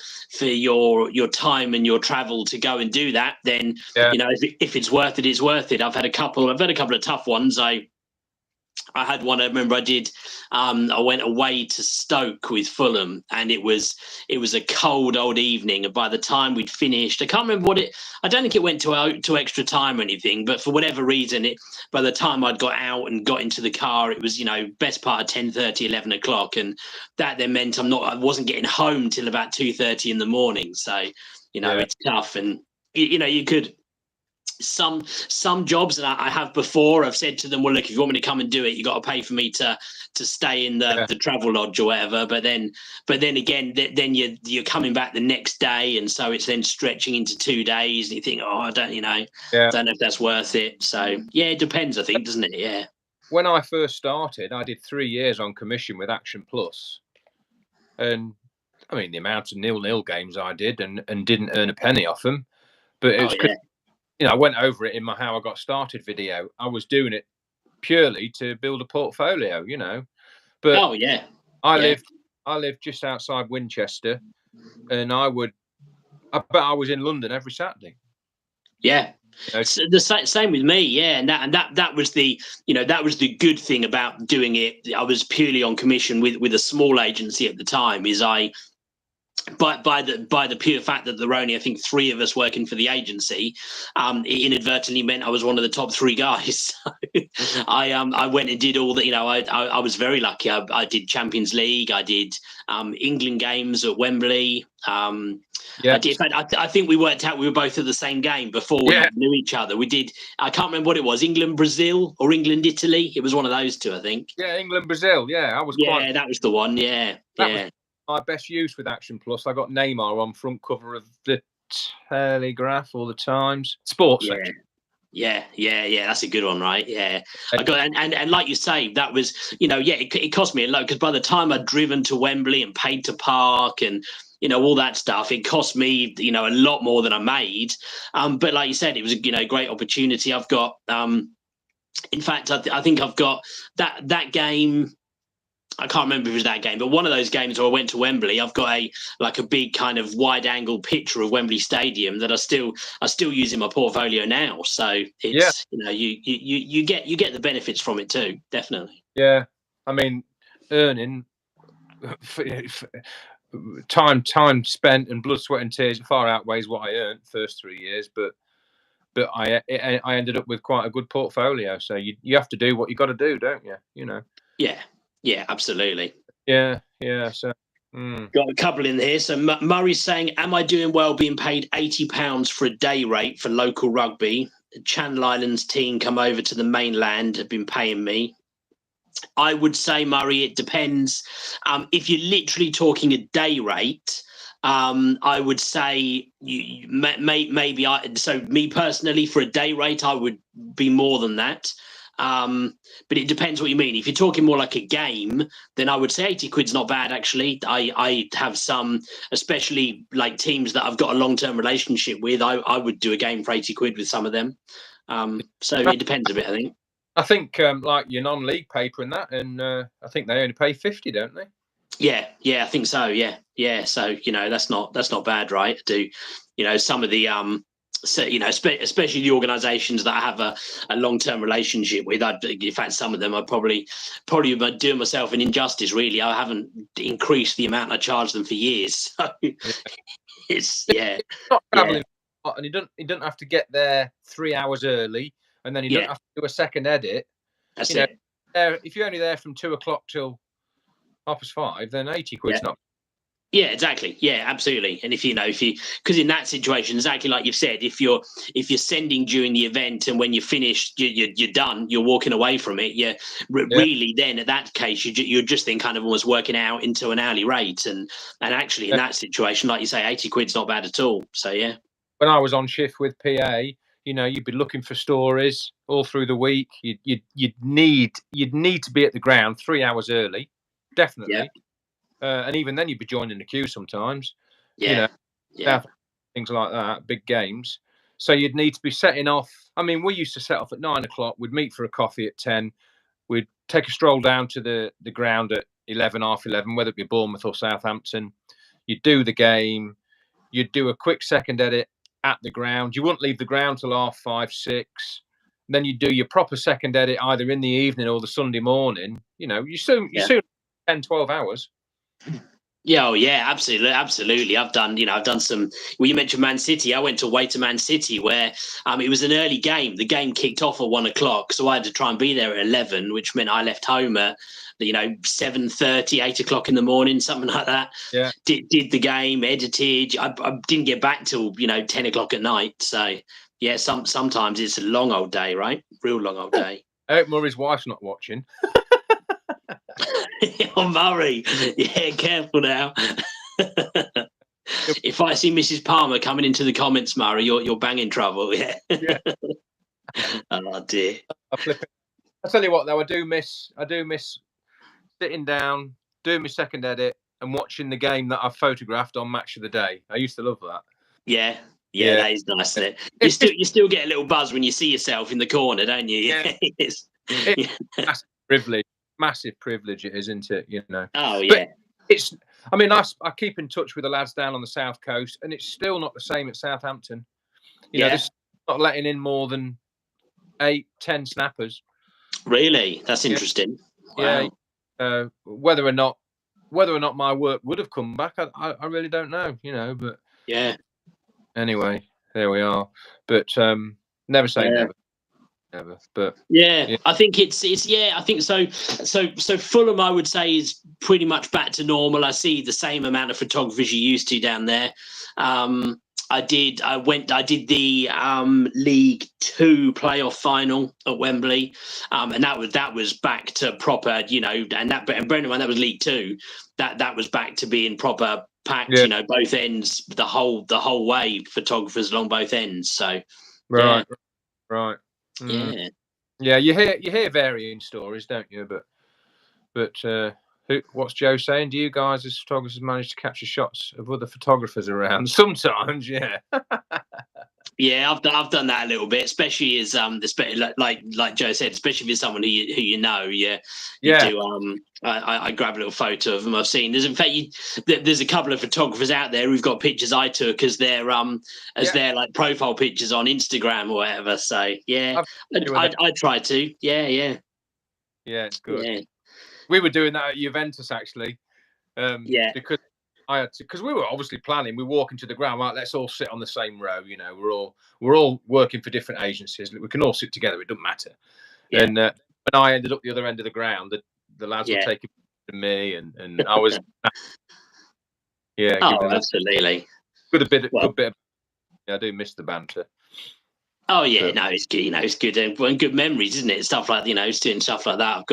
time and your travel to go and do that, then if it's worth it, it's worth it. I've had a couple of tough ones. I had one. I remember I did. I went away to Stoke with Fulham, and it was a cold old evening. And by the time we'd finished, I can't remember what it. I don't think it went to extra time or anything. But for whatever reason, by the time I'd got out and got into the car, it was best part of 10:30, 11 o'clock, and that then meant I wasn't getting home till about 2:30 in the morning. So it's tough, and you could. Some jobs that I have before, I've said to them, well, look, if you want me to come and do it, you got to pay for me to stay in the travel lodge or whatever. But then again, then you're coming back the next day, and so it's then stretching into 2 days, and you think, I don't know if that's worth it. So yeah, it depends, I think, doesn't it? Yeah. When I first started, I did 3 years on commission with Action Plus, and I mean the amount of 0-0 games I did, and didn't earn a penny off them, but it was. I went over it in my How I Got Started video. I was doing it purely to build a portfolio, But I lived just outside Winchester, and I bet I was in London every Saturday. Yeah. So the same with me, yeah, and that was the good thing about doing it. I was purely on commission with a small agency at the time. By the pure fact that there were only, I think, 3 of us working for the agency, it inadvertently meant I was one of the top 3 guys. So I went and did all that. I was very lucky. I did Champions League. I did England games at Wembley. I did. I think we worked out we were both at the same game before we knew each other. We did. I can't remember what it was. England Brazil or England Italy. It was one of those 2, I think. Yeah, England Brazil. Yeah, I was. Yeah, that was the one. Yeah. My best use with Action Plus. I got Neymar on front cover of the Telegraph or the Times sports section. Yeah, that's a good one, right? Yeah, I got and like you say, that was it cost me a lot because by the time I'd driven to Wembley and paid to park and all that stuff, it cost me a lot more than I made. But like you said, it was a great opportunity. I've got in fact, I think I've got that game. I can't remember if it was that game, but one of those games where I went to Wembley, I've got a big kind of wide angle picture of Wembley Stadium that I still use in my portfolio now. So it's you get the benefits from it too, definitely. Yeah, I mean, earning time spent and blood, sweat, and tears far outweighs what I earned first 3 years, but I ended up with quite a good portfolio. So you have to do what you got to do, don't you? You know. Yeah, absolutely. Yeah. So got a couple in here. So Murray's saying, "Am I doing well being paid £80 for a day rate for local rugby? Channel Islands team come over to the mainland have been paying me." I would say, Murray, it depends. If you're literally talking a day rate, I would say maybe so me personally, for a day rate, I would be more than that. But it depends what you mean. If you're talking more like a game, then I would say 80 quid's not bad, actually. I have some, especially like teams that I've got a long-term relationship with, I would do a game for 80 quid with some of them. So it depends a bit, I think. I think like your non-league paper and that, and I think they only pay 50, don't they? Yeah, I think so. Yeah. So that's not bad, right? Some of the so especially the organisations that I have a long-term relationship with. In fact, some of them I probably doing myself an injustice. Really, I haven't increased the amount I charge them for years. So it's not travelling, and you don't have to get there 3 hours early, and then you don't have to do a second edit. That's it. If you're only there from 2 o'clock till 5:30, then 80 quid's not. Yeah, exactly. Yeah, absolutely. And if because in that situation, exactly like you've said, if you're sending during the event and when you're finished, you're done, you're walking away from it. Really, then at that case, you're just then kind of almost working out into an hourly rate. And actually, in that situation, like you say, 80 quid's not bad at all. So yeah. When I was on shift with PA, you'd be looking for stories all through the week. You'd need to be at the ground 3 hours early, definitely. Yeah. And even then, you'd be joining the queue sometimes. Yeah. Things like that, big games. So you'd need to be setting off. I mean, we used to set off at 9 o'clock. We'd meet for a coffee at 10. We'd take a stroll down to the ground at 11, half 11, whether it be Bournemouth or Southampton. You'd do the game. You'd do a quick second edit at the ground. You wouldn't leave the ground till 5:30, 6. Then you do your proper second edit either in the evening or the Sunday morning. You soon 10, 12 hours. Yeah, absolutely. I've done some. Well, you mentioned Man City. I went away to Man City where it was an early game. The game kicked off at 1 o'clock, so I had to try and be there at 11, which meant I left home at 7:30, 8 o'clock in the morning, something like that. Yeah. Did the game, edited. I didn't get back till 10 o'clock at night. So yeah, sometimes it's a long old day, right? Real long old day. I hope Murray's wife's not watching. Oh, Murray, yeah, careful now. If I see Mrs. Palmer coming into the comments, Murray, you're banging trouble. Yeah. Oh dear. I tell you what, though, I do miss sitting down, doing my second edit, and watching the game that I've photographed on Match of the Day. I used to love that. Yeah, that is nice, isn't it? You still get a little buzz when you see yourself in the corner, don't you? Yeah. It's massive privilege it is, isn't it? Oh yeah. But I keep in touch with the lads down on the south coast, and it's still not the same at Southampton. They're not letting in more than 8, 10 snappers. Really? That's interesting. Wow. Yeah. Whether or not my work would have come back, I really don't know. But yeah. Anyway, there we are. But never say never. Never, but I think it's I think so Fulham, I would say, is pretty much back to normal. I see the same amount of photographers you used to down there. I did the League 2 playoff final at Wembley, and that was back to proper, and bear in mind that was League 2. That was back to being proper packed, both ends, the whole way, photographers along both ends. So right. Yeah, you hear varying stories, don't you? But what's Joe saying? Do you guys as photographers manage to capture shots of other photographers around? Sometimes, yeah. Yeah, I've done that a little bit, especially as like Joe said, especially if it's someone who you know. Yeah, you Yeah. do. I grab a little photo of them. I've seen. There's in fact there's a couple of photographers out there who've got pictures I took as their their like profile pictures on Instagram or whatever. So yeah, I try to. Yeah, yeah, it's good. yeah. We were doing that at Juventus actually. Yeah. Because I had to, because we were obviously planning. We walk into the ground, right? Let's all sit on the same row. You know, we're all working for different agencies. We can all sit together. It doesn't matter. Yeah. And when I ended up the other end of the ground, the lads were taking to me, and I was, yeah, Oh, giving them absolutely. good bit of. I do miss the banter. Oh yeah, no, it's good. You know, it's good and good memories, isn't it? Stuff like doing stuff like that.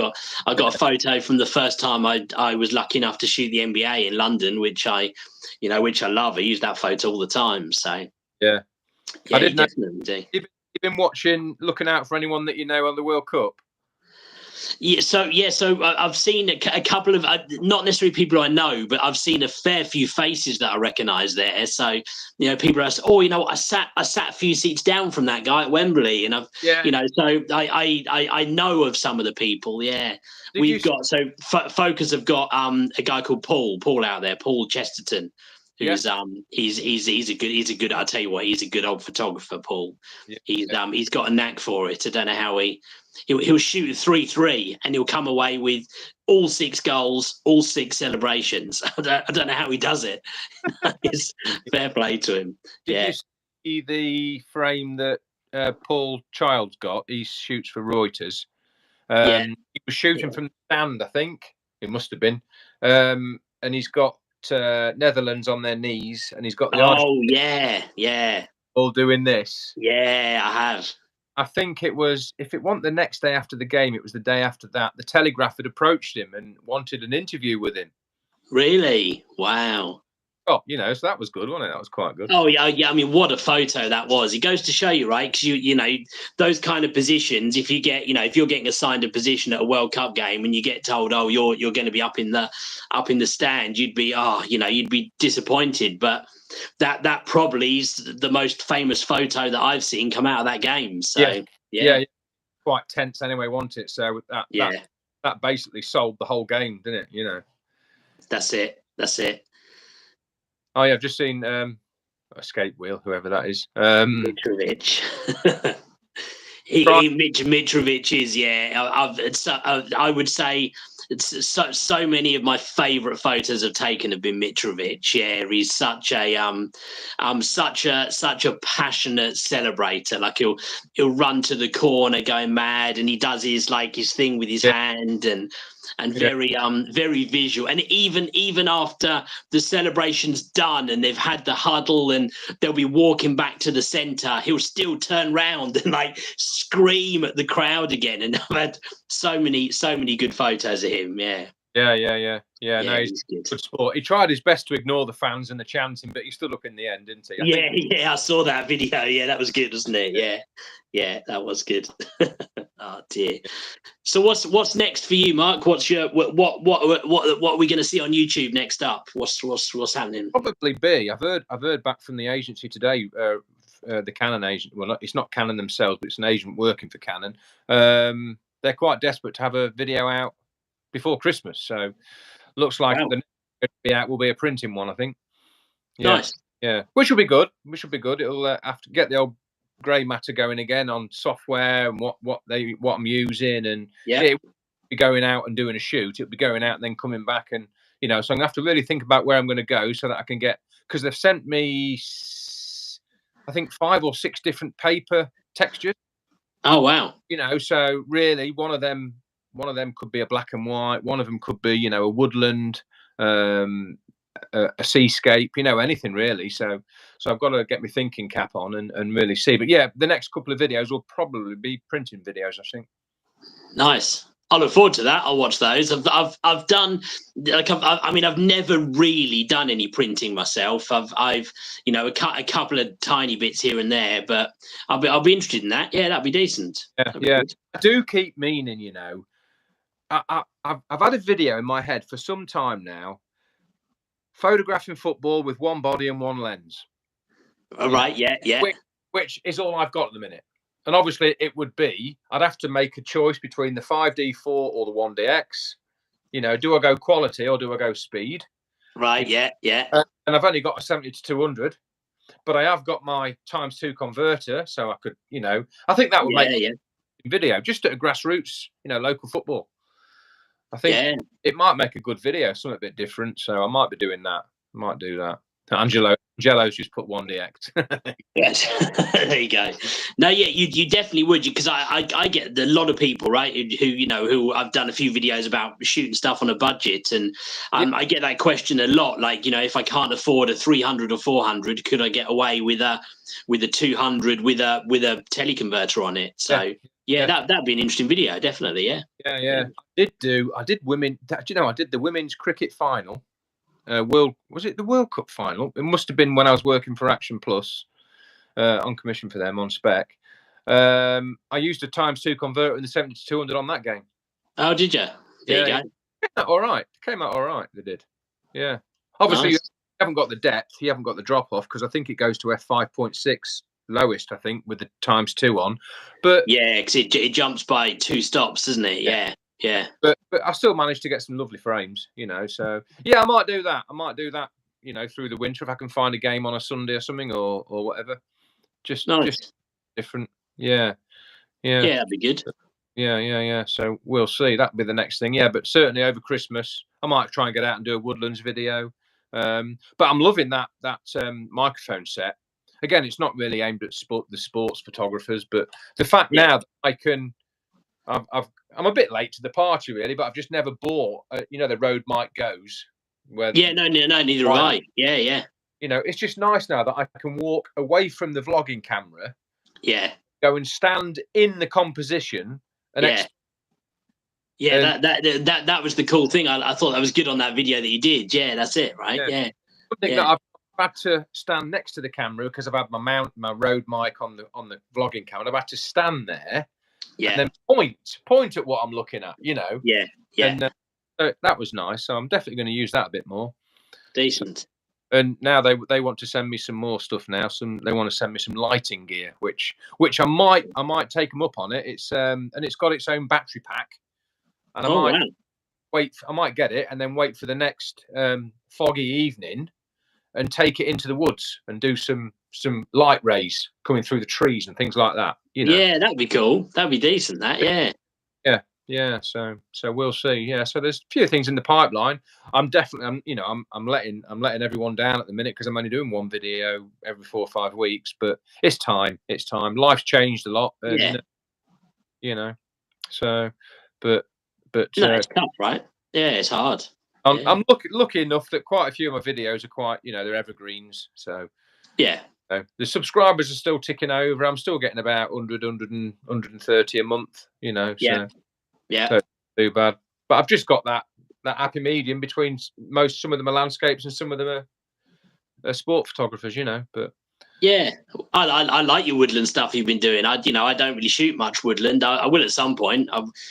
I've got a photo from the first time I was lucky enough to shoot the NBA in London, which I love. I use that photo all the time. So yeah, I did definitely do. You've been looking out for anyone that you know on the World Cup. So I've seen a couple of not necessarily people I know, but I've seen a fair few faces that I recognise there. So people are, I sat a few seats down from that guy at Wembley, and I've so I know of some of the people. Yeah, Focus have got a guy called Paul out there, Paul Chesterton. Who's he's a good I'll tell you what, he's a good old photographer, Paul. He's got a knack for it. I don't know how he'll shoot 3-3 and he'll come away with all 6 goals, all 6 celebrations. I don't know how he does it. It's fair play to him. Did you see the frame that Paul Child's got? He shoots for Reuters. He was shooting from the stand, I think it must have been, and he's got Netherlands on their knees, and he's got the all doing this. Yeah, I have. I think it was, if it wasn't the next day after the game, it was the day after that. The Telegraph had approached him and wanted an interview with him. Really? Wow. Oh, so that was good, wasn't it? That was quite good. Oh yeah. I mean, what a photo that was. It goes to show you, right? Because you those kind of positions. If you get, if you're getting assigned a position at a World Cup game and you get told, oh, you're going to be up in the stand, you'd be, you'd be disappointed. But that probably is the most famous photo that I've seen come out of that game. So yeah. Quite tense anyway, wasn't it? So that basically sold the whole game, didn't it? That's it. Oh yeah, I've just seen Escape Wheel, whoever that is. Mitrovic. Mitrovic is, I would say so many of my favourite photos I've taken have been Mitrovic. Yeah, he's such a passionate celebrator. Like he'll run to the corner going mad, and he does his thing with his hand and very visual. And even after the celebration's done and they've had the huddle and they'll be walking back to the centre, he'll still turn round and scream at the crowd again. And I've had so many good photos of him. Yeah. No, he's good sport. He tried his best to ignore the fans and the chanting, but he stood up in the end, didn't he? I saw that video. Yeah, that was good, wasn't it? Yeah, that was good. Oh dear. So what's next for you, Mark? What's your what are we going to see on YouTube next up? What's happening? Probably B. I've heard back from the agency today. The Canon agent. Well, it's not Canon themselves, but it's an agent working for Canon. They're quite desperate to have a video out before Christmas, so looks like the next be out will be a printing one, I think. Nice. Yeah, which will be good. It'll have to get the old grey matter going again on software and what I'm using, and it will be going out and doing a shoot. It'll be going out and then coming back, and so I'm gonna have to really think about where I'm going to go so that I can get, because they've sent me I think 5 or 6 different paper textures. Oh wow. So really one of them could be a black and white, one of them could be, a woodland, a seascape, anything really. So I've got to get my thinking cap on and really see. But yeah, the next couple of videos will probably be printing videos, I think. Nice. I look forward to that. I'll watch those. I've done I've never really done any printing myself. I've a couple of tiny bits here and there, but I'll be interested in that. Yeah, that'd be decent. Yeah. I do keep meaning, I've had a video in my head for some time now, photographing football with one body and one lens. All right. Yeah. which is all I've got at the minute. And obviously, it would be I'd have to make a choice between the 5D4 or the 1DX. You know, do I go quality or do I go speed? Right. Yeah. Yeah. And I've only got a 70 to 200, but I have got my ×2 converter, so I could, you know, I think that would make video just at a grassroots, you know, local football. I think it might make a good video, something a bit different. So I might be doing that. I might do that. Angelo's just put 1DX. Yes, there you go. No, yeah, you definitely would, because I get a lot of people, right, who you know, who I've done a few videos about shooting stuff on a budget, and I get that question a lot. Like, you know, if I can't afford a 300 or 400, could I get away with a 200 with a teleconverter on it? So that'd be an interesting video, definitely. Yeah. I did women. Do you know I did the women's cricket final? Was it the World Cup final? It must have been when I was working for Action Plus, on commission for them on spec. I used a ×2 converter in the 70 to 200 on that game. Oh, did you? There you go. Came out all right. They did. Yeah. Obviously, you haven't got the depth. You haven't got the drop off, because I think it goes to f5.6 lowest, I think, with the ×2 on. But yeah, because it jumps by 2 stops, doesn't it? Yeah. But I still managed to get some lovely frames, you know. So yeah, I might do that. You know, through the winter if I can find a game on a Sunday or something, or whatever. Just different. Yeah, that'd be good. Yeah. So we'll see. That'll be the next thing. Yeah, but certainly over Christmas, I might try and get out and do a Woodlands video. But I'm loving that microphone set. Again, it's not really aimed at the sports photographers, but the fact now that I can, I'm a bit late to the party, really, but I've just never bought, you know, the Rode mic goes. Neither have I. Yeah. You know, it's just nice now that I can walk away from the vlogging camera. Yeah. Go and stand in the composition. And that was the cool thing. I thought that was good on that video that you did. Yeah, that's it, right? Yeah. Something that I've had to stand next to the camera because I've had my Rode mic on the vlogging camera. I've had to stand there. Yeah. And then point at what I'm looking at, you know. Yeah. And that was nice. So I'm definitely going to use that a bit more. Decent. And now they want to send me some more stuff now. They want to send me some lighting gear, which I might take them up on it. It's and it's got its own battery pack. And I might get it and then wait for the next foggy evening and take it into the woods and do some light rays coming through the trees and things like that. You know? Yeah, that'd be cool. That'd be decent. That, yeah. So we'll see. Yeah. So there's a few things in the pipeline. I'm letting everyone down at the minute because I'm only doing one video every 4 or 5 weeks. But it's time. Life's changed a lot. And, you know. So, but no, it's tough, right? Yeah, it's hard. I'm lucky enough that quite a few of my videos are quite, you know, they're evergreens. So yeah. The subscribers are still ticking over. I'm still getting about 130 a month, you know. So, yeah. So too bad. But I've just got that happy medium between some of them are landscapes and some of them are sport photographers, you know. But yeah, I like your woodland stuff you've been doing. I don't really shoot much woodland. I will at some point.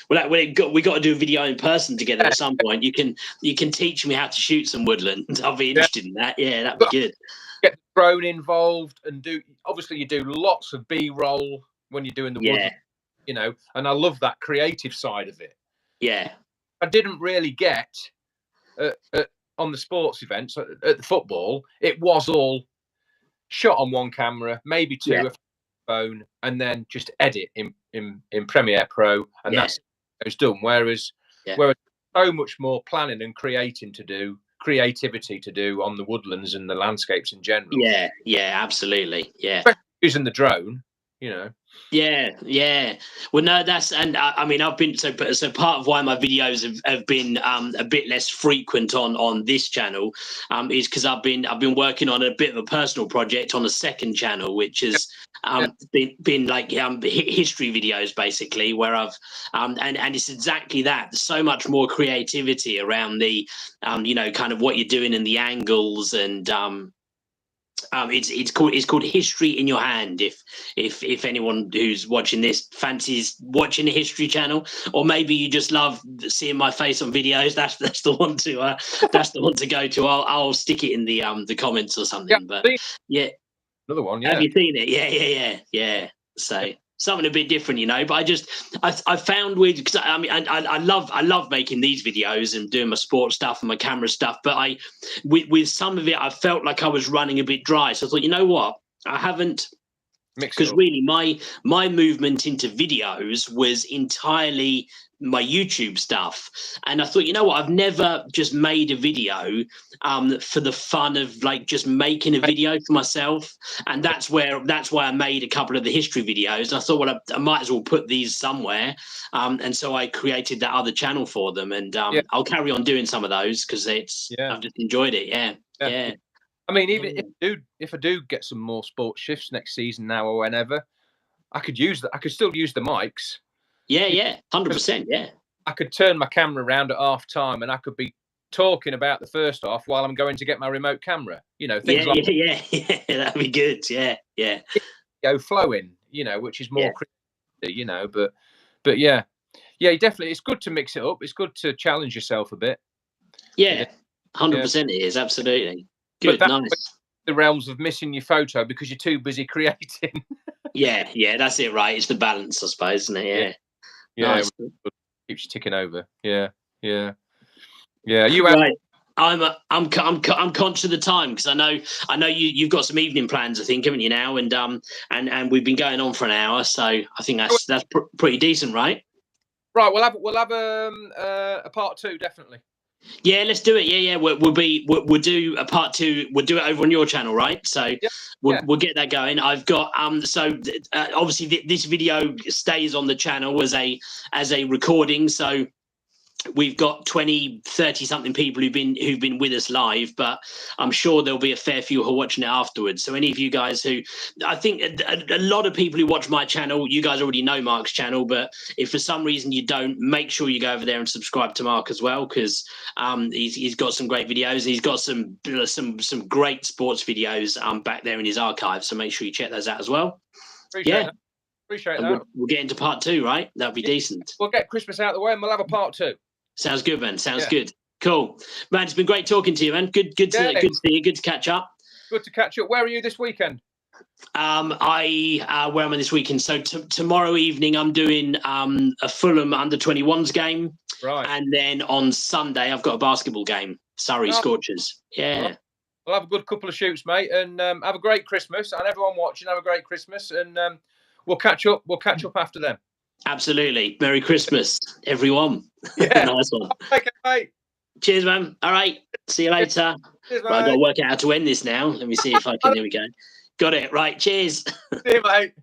We got to do a video in person together at some point. You can teach me how to shoot some woodland. I'll be interested in that. Yeah, that'd be good. Get the drone involved and obviously you do lots of B-roll when you're doing the woodland, you know, and I love that creative side of it. Yeah. I didn't really get on the sports events at the football. It was all shot on one camera, maybe two, a phone, and then just edit in Premiere Pro, and that's it's done. Whereas so much more planning and creativity to do on the woodlands and the landscapes in general. Yeah, absolutely. Yeah, especially using the drone, you know. Yeah. Well, no, I mean, I've been so part of why my videos have been a bit less frequent on this channel is because I've been working on a bit of a personal project on a second channel, which has been like history videos basically, where I've and it's exactly that. There's so much more creativity around the you know, kind of what you're doing and the angles and it's called History in Your Hand. If anyone who's watching this fancies watching a history channel, or maybe you just love seeing my face on videos, that's the one to go to. I'll stick it in the comments or something. But yeah, Another one, Have yeah. you seen it? Yeah. So something a bit different, you know. But I found with, because I mean, I love making these videos and doing my sports stuff and my camera stuff. But with some of it, I felt like I was running a bit dry. So I thought, you know what, I haven't. Mix it Because up. really my movement into videos was entirely my YouTube stuff, and I thought, you know what, I've never just made a video for the fun of like just making a video for myself, and that's why I made a couple of the history videos. I thought, well, I might as well put these somewhere, and so I created that other channel for them, and Yeah. I'll carry on doing some of those because I've just enjoyed it. Yeah. I mean, even if I do get some more sports shifts next season now or whenever, I could use that. I could still use the mics. Yeah, 100%. Yeah. I could turn my camera around at half time, and I could be talking about the first half while I'm going to get my remote camera. You know, things like yeah. That'd be good. Yeah. go flowing. You know, which is more, you know, but yeah, definitely. It's good to mix it up. It's good to challenge yourself a bit. Yeah, 100% it is, absolutely. Good, but nice. The realms of missing your photo because you're too busy creating. Yeah, that's it, right? It's the balance, I suppose, isn't it? Yeah. Nice. Keeps you ticking over. Yeah. You right. I'm conscious of the time because I know you've got some evening plans, I think, haven't you now? And we've been going on for an hour, so I think that's pretty decent, right? Right, we'll have a part 2, definitely. Yeah, let's do it. Yeah. We'll do a part 2. We'll do it over on your channel, right? So we'll get that going. I've got obviously this video stays on the channel as a recording. So we've got 20, 30 something people who've been with us live, but I'm sure there'll be a fair few who are watching it afterwards. So any of you guys who, I think a lot of people who watch my channel, you guys already know Mark's channel, but if for some reason you don't, make sure you go over there and subscribe to Mark as well, because he's got some great videos, and he's got some great sports videos back there in his archive. So make sure you check those out as well. Appreciate that. We'll get into part 2, right? That'll be decent. We'll get Christmas out of the way and we'll have a part 2. Sounds good, man. Sounds good. Cool, man. It's been great talking to you, man. Good to see you. Good to catch up. Good to catch up. Where are you this weekend? Where am I this weekend? So tomorrow evening, I'm doing a Fulham under-21s game, right? And then on Sunday, I've got a basketball game. Surrey Scorchers. Yeah. Right. We'll have a good couple of shoots, mate, and have a great Christmas. And everyone watching, have a great Christmas, and we'll catch up. We'll catch up after them. Absolutely. Merry Christmas, everyone. Yeah. Nice one. Okay, mate. Cheers, man. All right. See you later. Cheers, right, I've got to work out how to end this now. Let me see if I can. There we go. Got it. Right. Cheers. See you, mate.